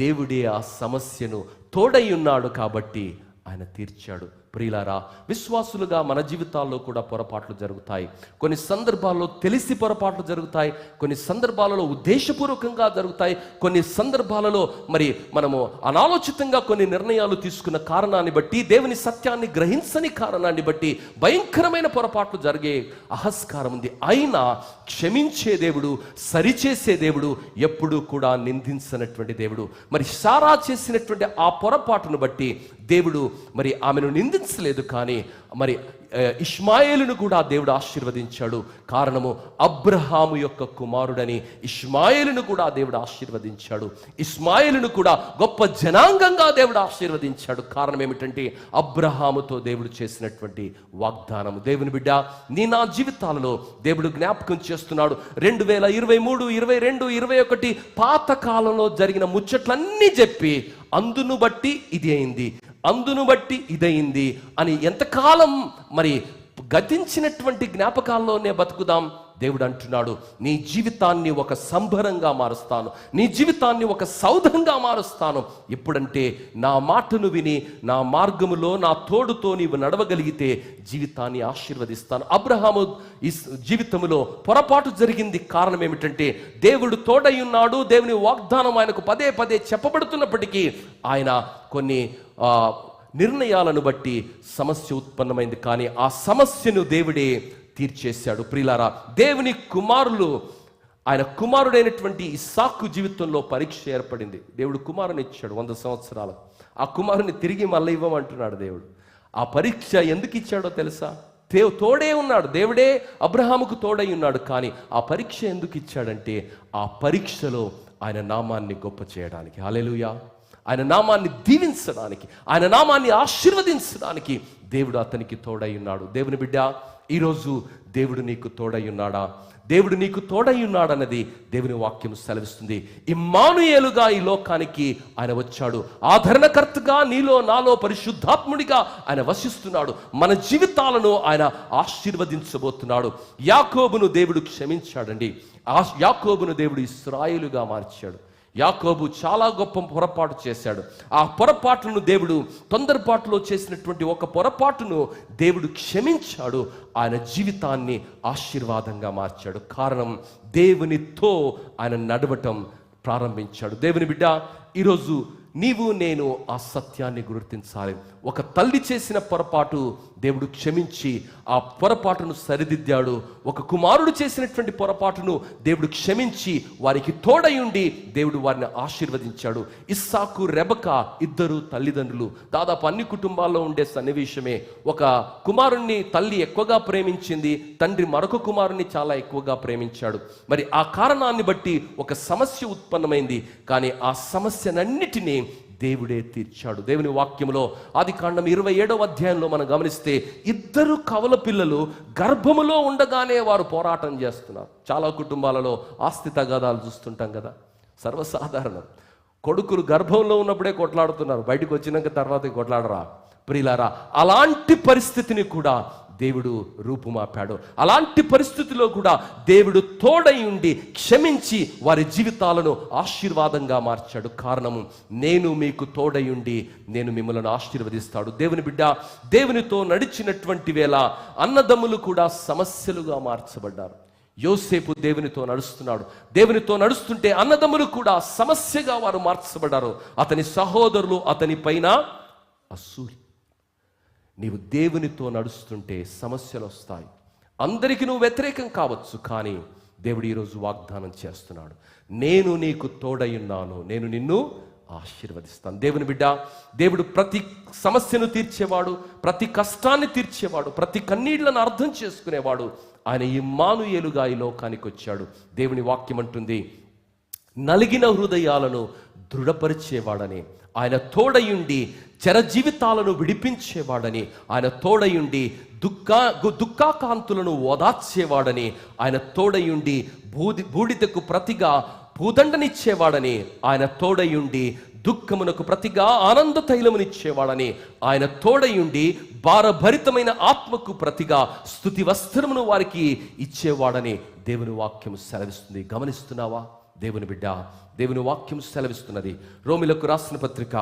దేవుడే ఆ సమస్యను తోడై ఉన్నాడు కాబట్టి ఆయన తీర్చాడు. ప్రియులారా, విశ్వాసులుగా మన జీవితాల్లో కూడా పొరపాట్లు జరుగుతాయి. కొన్ని సందర్భాల్లో తెలిసి పొరపాట్లు జరుగుతాయి, కొన్ని సందర్భాలలో ఉద్దేశపూర్వకంగా జరుగుతాయి, కొన్ని సందర్భాలలో మనము అనాలోచితంగా కొన్ని నిర్ణయాలు తీసుకున్న కారణాన్ని బట్టి, దేవుని సత్యాన్ని గ్రహించని కారణాన్ని బట్టి భయంకరమైన పొరపాట్లు జరిగే ఆస్కారం ఉంది. అయినా క్షమించే దేవుడు, సరిచేసే దేవుడు, ఎప్పుడూ కూడా నిందించనటువంటి దేవుడు. శారా చేసినటువంటి ఆ పొరపాటును బట్టి దేవుడు ఆమెను నిందించలేదు, కానీ ఇష్మాయేలును కూడా దేవుడు ఆశీర్వదించాడు. కారణము అబ్రహాము యొక్క కుమారుడని ఇష్మాయేలును కూడా దేవుడు ఆశీర్వదించాడు. ఇష్మాయేలును కూడా గొప్ప జనాంగంగా దేవుడు ఆశీర్వదించాడు. కారణం ఏమిటంటే అబ్రహాముతో దేవుడు చేసినటువంటి వాగ్దానము. దేవుని బిడ్డ, నా జీవితాలలో దేవుడు జ్ఞాపకం చేస్తున్నాడు. 2023, 22, 21 పాత కాలంలో జరిగిన ముచ్చట్లన్నీ చెప్పి అందును బట్టి ఇది అయింది, అందును బట్టి ఇదయింది అని ఎంతకాలం గతించినటువంటి జ్ఞాపకాల్లోనే బతుకుదాం. దేవుడు అంటున్నాడు, నీ జీవితాన్ని ఒక సంభరంగా మారుస్తాను, నీ జీవితాన్ని ఒక సౌధంగా మారుస్తాను. ఎప్పుడంటే నా మాటను విని నా మార్గములో నా తోడుతో నీవు నడవగలిగితే జీవితాన్ని ఆశీర్వదిస్తాను. అబ్రహాము జీవితంలో పొరపాటు జరిగింది. కారణం ఏమిటంటే దేవుడు తోడై ఉన్నాడు. దేవుని వాగ్దానం ఆయనకు పదే పదే చెప్పబడుతున్నప్పటికీ ఆయన కొన్ని నిర్ణయాలను బట్టి సమస్య ఉత్పన్నమైంది. కానీ ఆ సమస్యను దేవుడే తీర్చేశాడు. ప్రియులారా, దేవుని కుమారులు, ఆయన కుమారుడైనటువంటి ఇస్సాకు జీవితంలో పరీక్ష ఏర్పడింది. దేవుడు కుమారుని ఇచ్చాడు 100 సంవత్సరాలు. ఆ కుమారుని తిరిగి మళ్ళీ ఇవ్వమంటున్నాడు దేవుడు. ఆ పరీక్ష ఎందుకు ఇచ్చాడో తెలుసా? తోడే ఉన్నాడు, దేవుడే అబ్రహాముకు తోడై ఉన్నాడు. కానీ ఆ పరీక్ష ఎందుకు ఇచ్చాడంటే ఆ పరీక్షలో ఆయన నామాన్ని గొప్ప చేయడానికి, హల్లెలూయా, ఆయన నామాన్ని దీవించడానికి, ఆయన నామాన్ని ఆశీర్వదించడానికి దేవుడు అతనికి తోడై ఉన్నాడు. దేవుని బిడ్డ, ఈరోజు దేవుడు నీకు తోడై ఉన్నాడా? దేవుడు నీకు తోడై ఉన్నాడన్నది దేవుని వాక్యం సెలవిస్తుంది. ఇమ్మానుయేలుగా ఈ లోకానికి ఆయన వచ్చాడు. ఆదరణకర్తగా నీలో నాలో పరిశుద్ధాత్ముడిగా ఆయన వసిస్తున్నాడు. మన జీవితాలను ఆయన ఆశీర్వదించబోతున్నాడు. యాకోబును దేవుడు క్షమించాడండి. యాకోబును దేవుడు ఇశ్రాయేలుగా మార్చాడు. యాకోబు చాలా గొప్ప పొరపాటు చేశాడు. ఆ పొరపాటును దేవుడు, తొందరపాటులో చేసినటువంటి ఒక పొరపాటును దేవుడు క్షమించాడు. ఆయన జీవితాన్ని ఆశీర్వాదంగా మార్చాడు. కారణం, దేవునితో ఆయన నడవటం ప్రారంభించాడు. దేవుని బిడ్డ, ఈరోజు నీవు నేను ఆ సత్యాన్ని గుర్తించాలి. ఒక తల్లి చేసిన పొరపాటు దేవుడు క్షమించి ఆ పొరపాటును సరిదిద్దాడు. ఒక కుమారుడు చేసినటువంటి పొరపాటును దేవుడు క్షమించి వారికి తోడయుండి దేవుడు వారిని ఆశీర్వదించాడు. ఇస్సాకు, రెబకా ఇద్దరు తల్లిదండ్రులు. దాదాపు అన్ని కుటుంబాల్లో ఉండే సన్నివేశమే. ఒక కుమారుణ్ణి తల్లి ఎక్కువగా ప్రేమించింది, తండ్రి మరొక కుమారుణ్ణి చాలా ఎక్కువగా ప్రేమించాడు. మరి ఆ కారణాన్ని బట్టి ఒక సమస్య ఉత్పన్నమైంది. కానీ ఆ సమస్యనన్నిటినీ దేవుడే తీర్చాడు. దేవుని వాక్యంలో ఆదికాండం 27వ అధ్యాయంలో మనం గమనిస్తే ఇద్దరు కవల పిల్లలు గర్భములో ఉండగానే వారు పోరాటం చేస్తున్నారు. చాలా కుటుంబాలలో ఆస్తి తగాదాలు చూస్తుంటాం కదా, సర్వసాధారణం. కొడుకులు గర్భంలో ఉన్నప్పుడే కొట్లాడుతున్నారు, బయటకు వచ్చినాక తర్వాత కొట్లాడరా. ప్రియులారా, అలాంటి పరిస్థితిని కూడా దేవుడు రూపుమాపాడు. అలాంటి పరిస్థితిలో కూడా దేవుడు తోడై ఉండి క్షమించి వారి జీవితాలను ఆశీర్వాదంగా మార్చాడు. కారణము, నేను మీకు తోడై ఉండి నేను మిమ్మల్ని ఆశీర్వదిస్తాడు. దేవుని బిడ్డ, దేవునితో నడిచినటువంటి వేళ అన్నదమ్ములు కూడా సమస్యలుగా మార్చబడ్డారు. యోసేపు దేవునితో నడుస్తున్నాడు. దేవునితో నడుస్తుంటే అన్నదమ్ములు కూడా సమస్యగా వారు మార్చబడ్డారు. అతని సహోదరులు అతని పైన అసూయ. నీవు దేవునితో నడుస్తుంటే సమస్యలు వస్తాయి. అందరికీ నువ్వు వ్యతిరేకం కావచ్చు, కానీ దేవుడు ఈరోజు వాగ్దానం చేస్తున్నాడు, నేను నీకు తోడయున్నాను, నేను నిన్ను ఆశీర్వదిస్తాను. దేవుని బిడ్డ, దేవుడు ప్రతి సమస్యను తీర్చేవాడు, ప్రతి కష్టాన్ని తీర్చేవాడు, ప్రతి కన్నీళ్లను అర్థం చేసుకునేవాడు. ఆయన ఇమ్మానుయేలుగా ఈ లోకానికి వచ్చాడు. దేవుని వాక్యం అంటుంది, నలిగిన హృదయాలను దృఢపరిచేవాడని, ఆయన తోడయుండి చెర జీవితాలను విడిపించేవాడని, ఆయన తోడయుండి దుఃఖాకాంతులను ఓదార్చేవాడని, ఆయన తోడయుండి బూడిదకు ప్రతిగా పూదండనిచ్చేవాడని, ఆయన తోడయుండి దుఃఖమునకు ప్రతిగా ఆనంద తైలమునిచ్చేవాడని, ఆయన తోడయుండి భారభరితమైన ఆత్మకు ప్రతిగా స్తుతి వస్త్రమును వారికి ఇచ్చేవాడని దేవుని వాక్యం సెలవిస్తుంది. గమనిస్తున్నావా దేవుని బిడ్డ? దేవుని వాక్యం సెలవిస్తున్నది. రోమిలకు రాసిన పత్రిక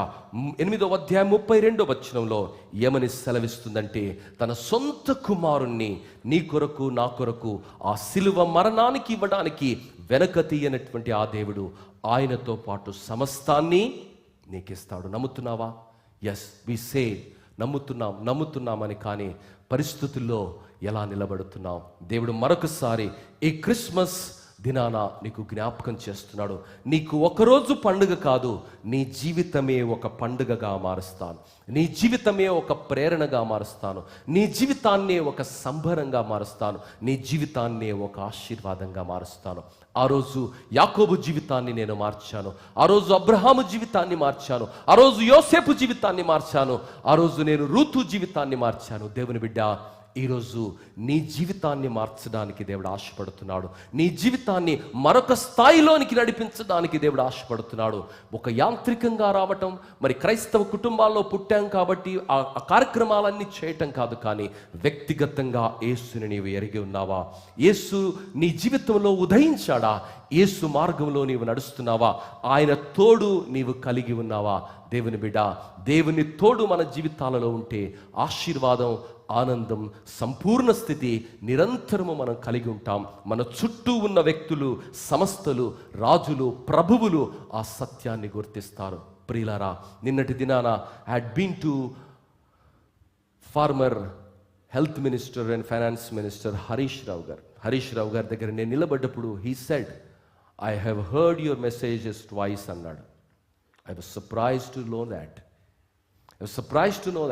8వ అధ్యాయం 32వ వచనంలో ఏమని సెలవిస్తుందంటే, తన సొంత కుమారుణ్ణి నీ కొరకు నా కొరకు ఆ సిలువ మరణానికి ఇవ్వడానికి వెనక తీయనటువంటి ఆ దేవుడు ఆయనతో పాటు సమస్తాన్ని నీకిస్తాడు. నమ్ముతున్నావా? ఎస్, వి సే నమ్ముతున్నామని, కానీ పరిస్థితుల్లో ఎలా నిలబడుతున్నాం? దేవుడు మరొకసారి ఈ క్రిస్మస్ దినాన నీకు జ్ఞాపకం చేస్తున్నాడు. నీకు ఒకరోజు పండుగ కాదు, నీ జీవితమే ఒక పండుగగా మారుస్తాను. నీ జీవితమే ఒక ప్రేరణగా మారుస్తాను. నీ జీవితాన్నే ఒక సంబరంగా మారుస్తాను. నీ జీవితాన్నే ఒక ఆశీర్వాదంగా మారుస్తాను. ఆ రోజు యాకోబు జీవితాన్ని నేను మార్చాను. ఆ రోజు అబ్రహాము జీవితాన్ని మార్చాను. ఆ రోజు యోసేపు జీవితాన్ని మార్చాను. ఆ రోజు నేను రూతు జీవితాన్ని మార్చాను. దేవుని బిడ్డ, ఈరోజు నీ జీవితాన్ని మార్చడానికి దేవుడు ఆశపడుతున్నాడు. నీ జీవితాన్ని మరొక స్థాయిలోనికి నడిపించడానికి దేవుడు ఆశపడుతున్నాడు. ఒక యాంత్రికంగా రావటం, మరి క్రైస్తవ కుటుంబాల్లో పుట్టాం కాబట్టి ఆ కార్యక్రమాలన్నీ చేయటం కాదు, కానీ వ్యక్తిగతంగా యేసుని నీవు ఎరిగి ఉన్నావా? యేసు నీ జీవితంలో ఉదయించాడా? యేసు మార్గంలో నీవు నడుస్తున్నావా? ఆయన తోడు నీవు కలిగి ఉన్నావా? దేవుని బిడ్డ, దేవుని తోడు మన జీవితాలలో ఉంటే ఆశీర్వాదం, ఆనందం, సంపూర్ణ స్థితి నిరంతరము మనం కలిగి ఉంటాం. మన చుట్టూ ఉన్న వ్యక్తులు, సంస్థలు, రాజులు, ప్రభువులు ఆ సత్యాన్ని గుర్తిస్తారు. ప్రియులారా, నిన్నటి దినాన had been to former health minister and finance minister Harish Rao గారి దగ్గర నేను నిలబడ్డప్పుడు he said, I have heard your messages twice అన్నాడు. I was surprised to know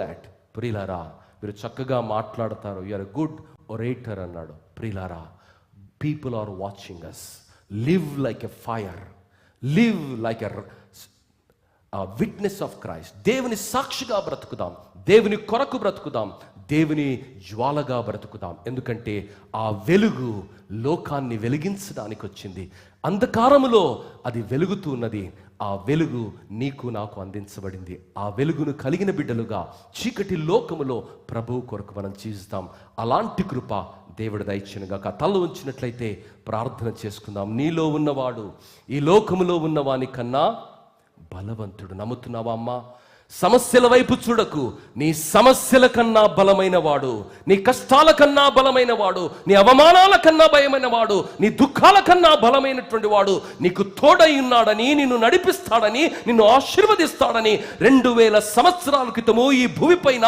that. ప్రియులారా, మీరు చక్కగా మాట్లాడతారు, you are a good orator అన్నాడు. ప్రియులారా, people are watching us. Live like a fire, live like a witness of Christ. దేవుని సాక్షిగా బ్రతుకుదాం, దేవుని కొరకు బ్రతుకుదాం, దేవుని జ్వాలగా బ్రతుకుదాం. ఎందుకంటే ఆ వెలుగు లోకాన్ని వెలిగించడానికి వచ్చింది. అంధకారములో అది వెలుగుతూ ఉన్నది. ఆ వెలుగు నీకు నాకు అందించబడింది. ఆ వెలుగును కలిగిన బిడ్డలుగా చీకటి లోకములో ప్రభువు కొరకు మనం జీవిస్తాం. అలాంటి కృప దేవుడు దయచేయనుగాక. తల ఉంచినట్లయితే ప్రార్థన చేసుకుందాం. నీలో ఉన్నవాడు ఈ లోకములో ఉన్నవాని కన్నా బలవంతుడు. నమ్ముతున్నావా అమ్మా? సమస్యల వైపు చూడకు. నీ సమస్యల కన్నా బలమైన వాడు, నీ కష్టాల కన్నా బలమైన వాడు, నీ అవమానాల కన్నా భయమైన వాడు, నీ దుఃఖాల కన్నా బలమైనటువంటి వాడు నీకు తోడై ఉన్నాడని, నిన్ను నడిపిస్తాడని, నిన్ను ఆశీర్వదిస్తాడని 2000 సంవత్సరాల క్రితము ఈ భూమిపైన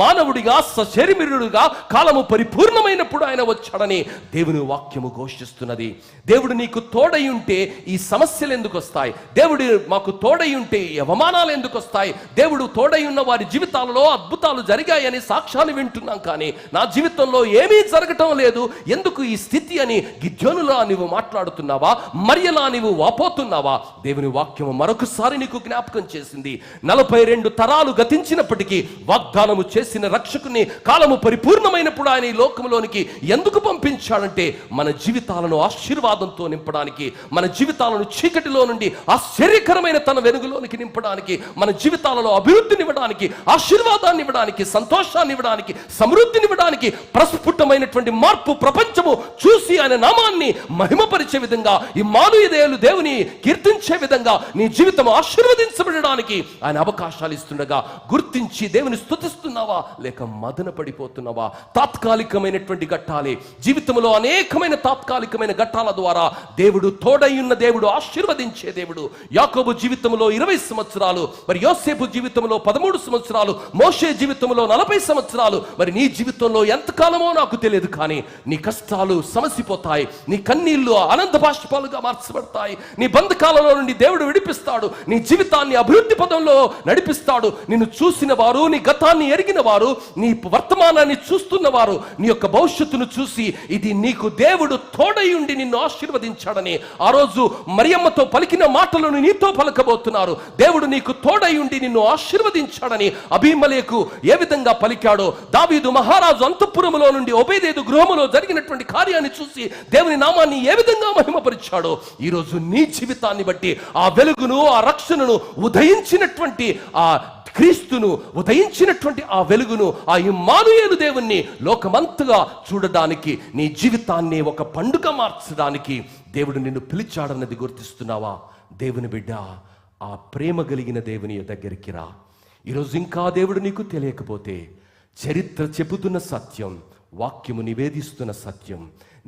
మానవుడిగా సశరీరుడుగా కాలము పరిపూర్ణమైనప్పుడు ఆయన వచ్చాడని దేవుని వాక్యము ఘోషిస్తున్నది. దేవుడు నీకు తోడై ఉంటే ఈ సమస్యలు ఎందుకు వస్తాయి? దేవుడు మాకు తోడై ఉంటే ఈ అవమానాలు ఎందుకు వస్తాయి? దేవుడు తోడై ఉన్న వారి జీవితాలలో అద్భుతాలు జరిగాయని సాక్ష్యాలు వింటున్నాం, కానీ నా జీవితంలో ఏమీ జరగటం లేదు, ఎందుకు ఈ స్థితి అని గిద్యోనులా నీవు మాట్లాడుతున్నావా? మరియలా నీవు వాపోతున్నావా? దేవుని వాక్యము మరొకసారి నీకు జ్ఞాపకం చేసింది. 42 తరాలు గతించినప్పటికీ వాగ్దానము చేసిన రక్షకుని కాలము పరిపూర్ణమైనప్పుడు ఆయన ఈ లోకములోనికి ఎందుకు పంపించాడంటే మన జీవితాలను ఆశీర్వాదంతో నింపడానికి, మన జీవితాలను చీకటిలో నుండి ఆశ్చర్యకరమైన తన వెలుగులోనికి నింపడానికి, మన జీవితాలలో అభివృద్ధినివ్వడానికి, ఆశీర్వాదాన్ని ఇవ్వడానికి, సంతోషాన్ని ఇవ్వడానికి, సమృద్ధిని ఇవ్వడానికి, ప్రస్ఫుటమైనటువంటి మార్పు ప్రపంచము చూసి ఆయన నామాన్ని మహిమపరిచే విధంగా, ఈ మానవీయులు దేవుని కీర్తించే విధంగా నీ జీవితం ఆశీర్వదించబడడానికి ఆయన అవకాశాలు ఇస్తుండగా గుర్తించి దేవుని స్తుతిస్తున్నావా లేక మదన పడిపోతున్నావా? తాత్కాలికమైనటువంటి ఘట్టాలే జీవితంలో, అనేకమైన తాత్కాలికమైన ఘట్టాల ద్వారా దేవుడు తోడై ఉన్న దేవుడు, ఆశీర్వదించే దేవుడు. యాకోబు జీవితంలో 20 సంవత్సరాలు, మరి యోసేపు జీవితంలో 13 సంవత్సరాలు, మోషే జీవితంలో 40 సంవత్సరాలు. మరి నీ జీవితంలో ఎంతకాలమో నాకు తెలియదు, కానీ నీ కష్టాలు సమసిపోతాయి, నీ కన్నీళ్లు ఆనంద బాష్పాలుగా మార్చబడతాయి. నీ బంధకాలలో నుండి దేవుడు విడిపిస్తాడు, నీ జీవితాన్ని అభివృద్ధి పదంలో నడిపిస్తాడు. నిన్ను చూసిన వారు, నీ గతాన్ని ఎరిగిన వారు, నీ వర్తమానాన్ని చూస్తున్న వారు నీ యొక్క భవిష్యత్తును చూసి ఇది నీకు దేవుడు తోడై ఉండి నిన్ను ఆశీర్వదించాడని ఆ రోజు మరియమ్మతో పలికిన మాటలను నీతో పలకబోతున్నారు. దేవుడు నీకు తోడై ఉండి నిన్ను ఆశీర్వదించాడని అబీమలేకు ఏ విధంగా పలికాడో, దావీదు మహారాజు అంతఃపురములో నుండి ఓబేదేదు గృహములో జరిగినటువంటి కార్యాన్ని చూసి దేవుని నామాన్ని ఏ విధంగా మహిమపరిచాడో, ఈరోజు నీ జీవితాన్ని బట్టి ఆ వెలుగును, ఆ రక్షణను ఉదయించినటువంటి ఆ క్రీస్తును, ఉదయించినటువంటి ఆ వెలుగును, ఆ ఇమ్మానుయేలు దేవుణ్ణి లోకమంతగా చూడడానికి, నీ జీవితాన్ని ఒక పండుగ మార్చడానికి దేవుడు నిన్ను పిలిచాడన్నది గుర్తిస్తున్నావా? దేవుని బిడ్డ, ఆ ప్రేమ కలిగిన దేవుని దగ్గరికి రా. ఈరోజు ఇంకా దేవుడు నీకు తెలియకపోతే, చరిత్ర చెబుతున్న సత్యం, వాక్యము నివేదిస్తున్న సత్యం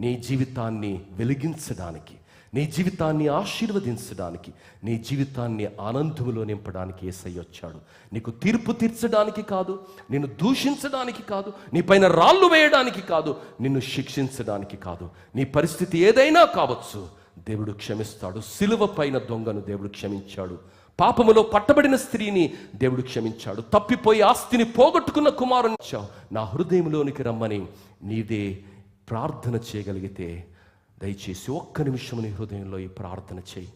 నీ జీవితాన్ని వెలిగించడానికి, నీ జీవితాన్ని ఆశీర్వదించడానికి, నీ జీవితాన్ని ఆనందములో నింపడానికి యేసయ్య వచ్చాడు. నీకు తీర్పు తీర్చడానికి కాదు, నిన్ను దూషించడానికి కాదు, నీ పైన రాళ్ళు వేయడానికి కాదు, నిన్ను శిక్షించడానికి కాదు. నీ పరిస్థితి ఏదైనా కావచ్చు, దేవుడు క్షమిస్తాడు. సిలువ పైన దొంగను దేవుడు క్షమించాడు. పాపములో పట్టబడిన స్త్రీని దేవుడు క్షమించాడు. తప్పిపోయి ఆస్తిని పోగొట్టుకున్న కుమారుని నా హృదయంలోనికి రమ్మని నీదే ప్రార్థన చేయగలిగితే దయచేసి ఒక్క నిమిషం నీ హృదయంలో ఈ ప్రార్థన చేయి.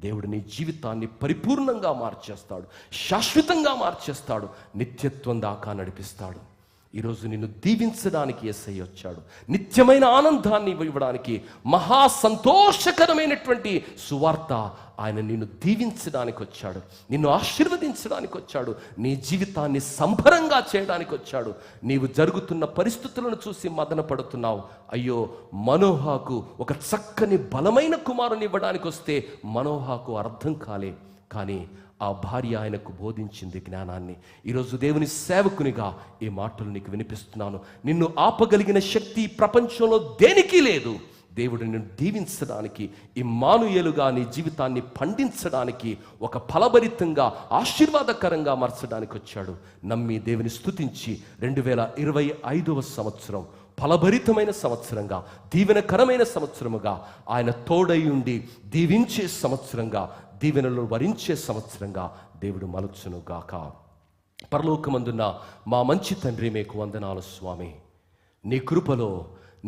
దేవుడు నీ జీవితాన్ని పరిపూర్ణంగా మార్చేస్తాడు, శాశ్వతంగా మార్చేస్తాడు, నిత్యత్వం దాకా నడిపిస్తాడు. ఈరోజు నిన్ను దీవించడానికి యేసయ్య వచ్చాడు. నిత్యమైన ఆనందాన్ని ఇవ్వడానికి, మహా సంతోషకరమైనటువంటి సువార్త ఆయన నిన్ను దీవించడానికి వచ్చాడు, నిన్ను ఆశీర్వదించడానికి వచ్చాడు, నీ జీవితాన్ని సంబరంగా చేయడానికి వచ్చాడు. నీవు జరుగుతున్న పరిస్థితులను చూసి మదన పడుతున్నావు. అయ్యో, మనోహాకు ఒక చక్కని బలమైన కుమారుని ఇవ్వడానికి వస్తే మనోహాకు అర్థం కాలే, కానీ ఆ భార్య ఆయనకు బోధించింది జ్ఞానాన్ని. ఈరోజు దేవుని సేవకునిగా ఈ మాటలు నీకు వినిపిస్తున్నాను. నిన్ను ఆపగలిగిన శక్తి ప్రపంచంలో దేనికి లేదు. దేవుడు నిన్ను దీవించడానికి, ఇమ్మానుయేలుగా నీ జీవితాన్ని పండించడానికి, ఒక ఫలభరితంగా ఆశీర్వాదకరంగా మార్చడానికి వచ్చాడు. నమ్మి దేవుని స్తుతించి 2025వ సంవత్సరం ఫలభరితమైన సంవత్సరంగా, దీవెనకరమైన సంవత్సరముగా, ఆయన తోడై ఉండి దీవించే సంవత్సరంగా, దీవెనలు వరించే సంవత్సరంగా దేవుడు మలుచును గాక. పరలోకమందున్న మా మంచి తండ్రి, మీకు వందనాలు స్వామి. నీ కృపలో,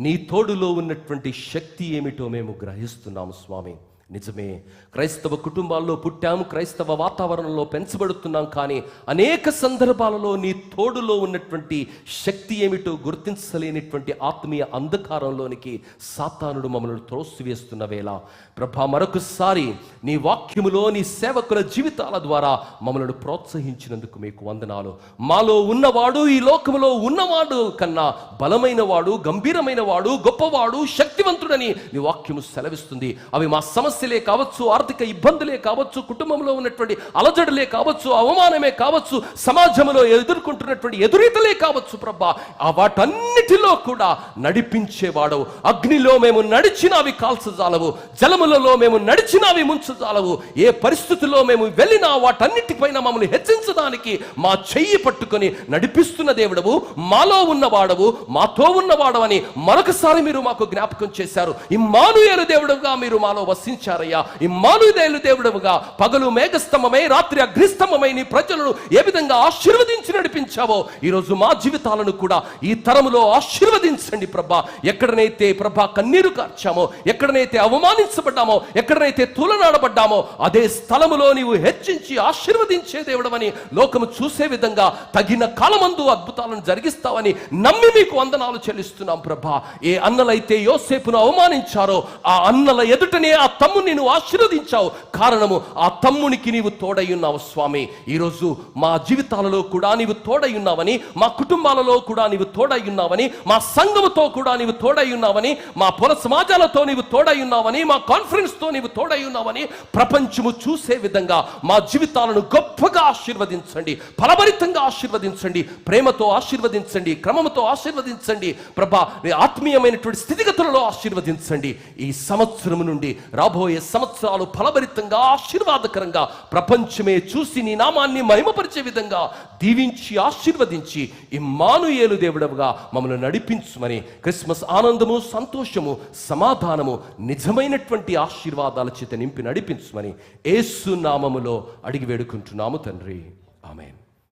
నీ తోడులో ఉన్నటువంటి శక్తి ఏమిటో మేము గ్రహిస్తున్నాము స్వామి. నిజమే, క్రైస్తవ కుటుంబాల్లో పుట్టాము, క్రైస్తవ వాతావరణంలో పెంచబడుతున్నాం, కానీ అనేక సందర్భాలలో నీ తోడులో ఉన్నటువంటి శక్తి ఏమిటో గుర్తించలేనిటువంటి ఆత్మీయ అంధకారంలోనికి సాతానుడు మమ్మల్ని త్రోసివేస్తున్న వేళ ప్రభా, మరొకసారి నీ వాక్యములో, నీ సేవకుల జీవితాల ద్వారా మమ్మల్ని ప్రోత్సహించినందుకు మీకు వందనాలు. మాలో ఉన్నవాడు, ఈ లోకములో ఉన్నవాడు కన్నా బలమైన వాడు, గంభీరమైన వాడు, గొప్పవాడు, శక్తివంతుడని నీ వాక్యము సెలవిస్తుంది. అవి మా సమస్య సమస్యలే కావచ్చు, ఆర్థిక ఇబ్బందులే కావచ్చు, కుటుంబంలో ఉన్నటువంటి అలజడులే కావచ్చు, అవమానమే కావచ్చు, సమాజంలో ఎదుర్కొంటున్నటువంటి ఎదురీతలే కావచ్చు ప్రభా, ఆ వాటన్నిటిలో కూడా నడిపించేవాడవు. అగ్నిలో మేము నడిచినా అవి కాల్చజాలవు, జలములలో మేము నడిచినా అవి ముంచజాలవు. ఏ పరిస్థితుల్లో మేము వెళ్ళినా వాటన్నిటిపైన మమ్మల్ని హెచ్చించడానికి మా చెయ్యి పట్టుకొని నడిపిస్తున్న దేవుడవు, మాలో ఉన్నవాడవు, మాతో ఉన్నవాడవని మరొకసారి మీరు మాకు జ్ఞాపకం చేశారు. ఇమ్మానుయేలు దేవుడుగా మీరు మాలో వసించారయ్యా. ఇమ్మానుయేలు దేవుడుగా పగలు మేఘస్తంభమై రాత్రి అగ్నిస్తంభమై నీ ప్రజలను ఏ విధంగా ఆశీర్వదించి నడిపించావో ఈరోజు మా జీవితాలను కూడా ఈ తరములో ఆశీర్వదించండి ప్రభా. ఎక్కడనైతే ప్రభా కన్నీరు కార్చామో, ఎక్కడనైతే అవమానించబడ్డామో, ఎక్కడనైతే తూలనాడబడ్డామో అదే స్థలములో నీవు హెచ్చించి ఆశీర్వదించే దేవుడవని లోకము చూసే విధంగా తగిన కాలమందు అద్భుతాలను జరిగిస్తావని నమ్మి మీకు వందనాలు చెల్లిస్తున్నాం ప్రభా. ఏ అన్నలైతే యోసేపును అవమానించారో ఆ అన్నల ఎదుటనే ఆ తమ్ముని నువ్వు ఆశీర్వదించావు. కారణము ఆ తమ్మునికి నీవు తోడై ఉన్నావు స్వామి. ఈరోజు మా జీవితాలలో కూడా నీవు తోడై ఉన్నావని, మా కుటుంబాలలో కూడా నీవు తోడై ఉన్నావని, మా సంఘముతో కూడా నీవు తోడై ఉన్నావని, మా పొల సమాజాలతో నీవు తోడై ఉన్నావని, మా కాన్ఫరెన్స్ తో నీవు తోడై ఉన్నావని ప్రపంచము చూసే విధంగా మా జీవితాలను గొప్పగా ఆశీర్వదించండి, ఫలభరితంగా ఆశీర్వదించండి, ప్రేమతో ఆశీర్వదించండి, క్రమముతో ఆశీర్వదించండి ప్రభా. ఆత్మీయమైనటువంటి స్థితిగతులలో ఆశీర్వదించండి. ఈ సంవత్సరం నుండి రాబోయే సంవత్సరాలు ఫలభరితంగా ఆశీర్వాదకరంగా ప్రపంచమే చూసి నీ నామాన్ని మహిమపరిచే విధంగా దీవించి ఆశీర్వదించి ఇమ్మానుయేలు దేవుడవుగా మమ్మల్ని నడిపించుమని, క్రిస్మస్ ఆనందము, సంతోషము, సమాధానము, నిజమైనటువంటి ఆశీర్వాదాల చేత నింపి నడిపించుమని యేసు నామములో అడిగి వేడుకుంటున్నాము తండ్రి.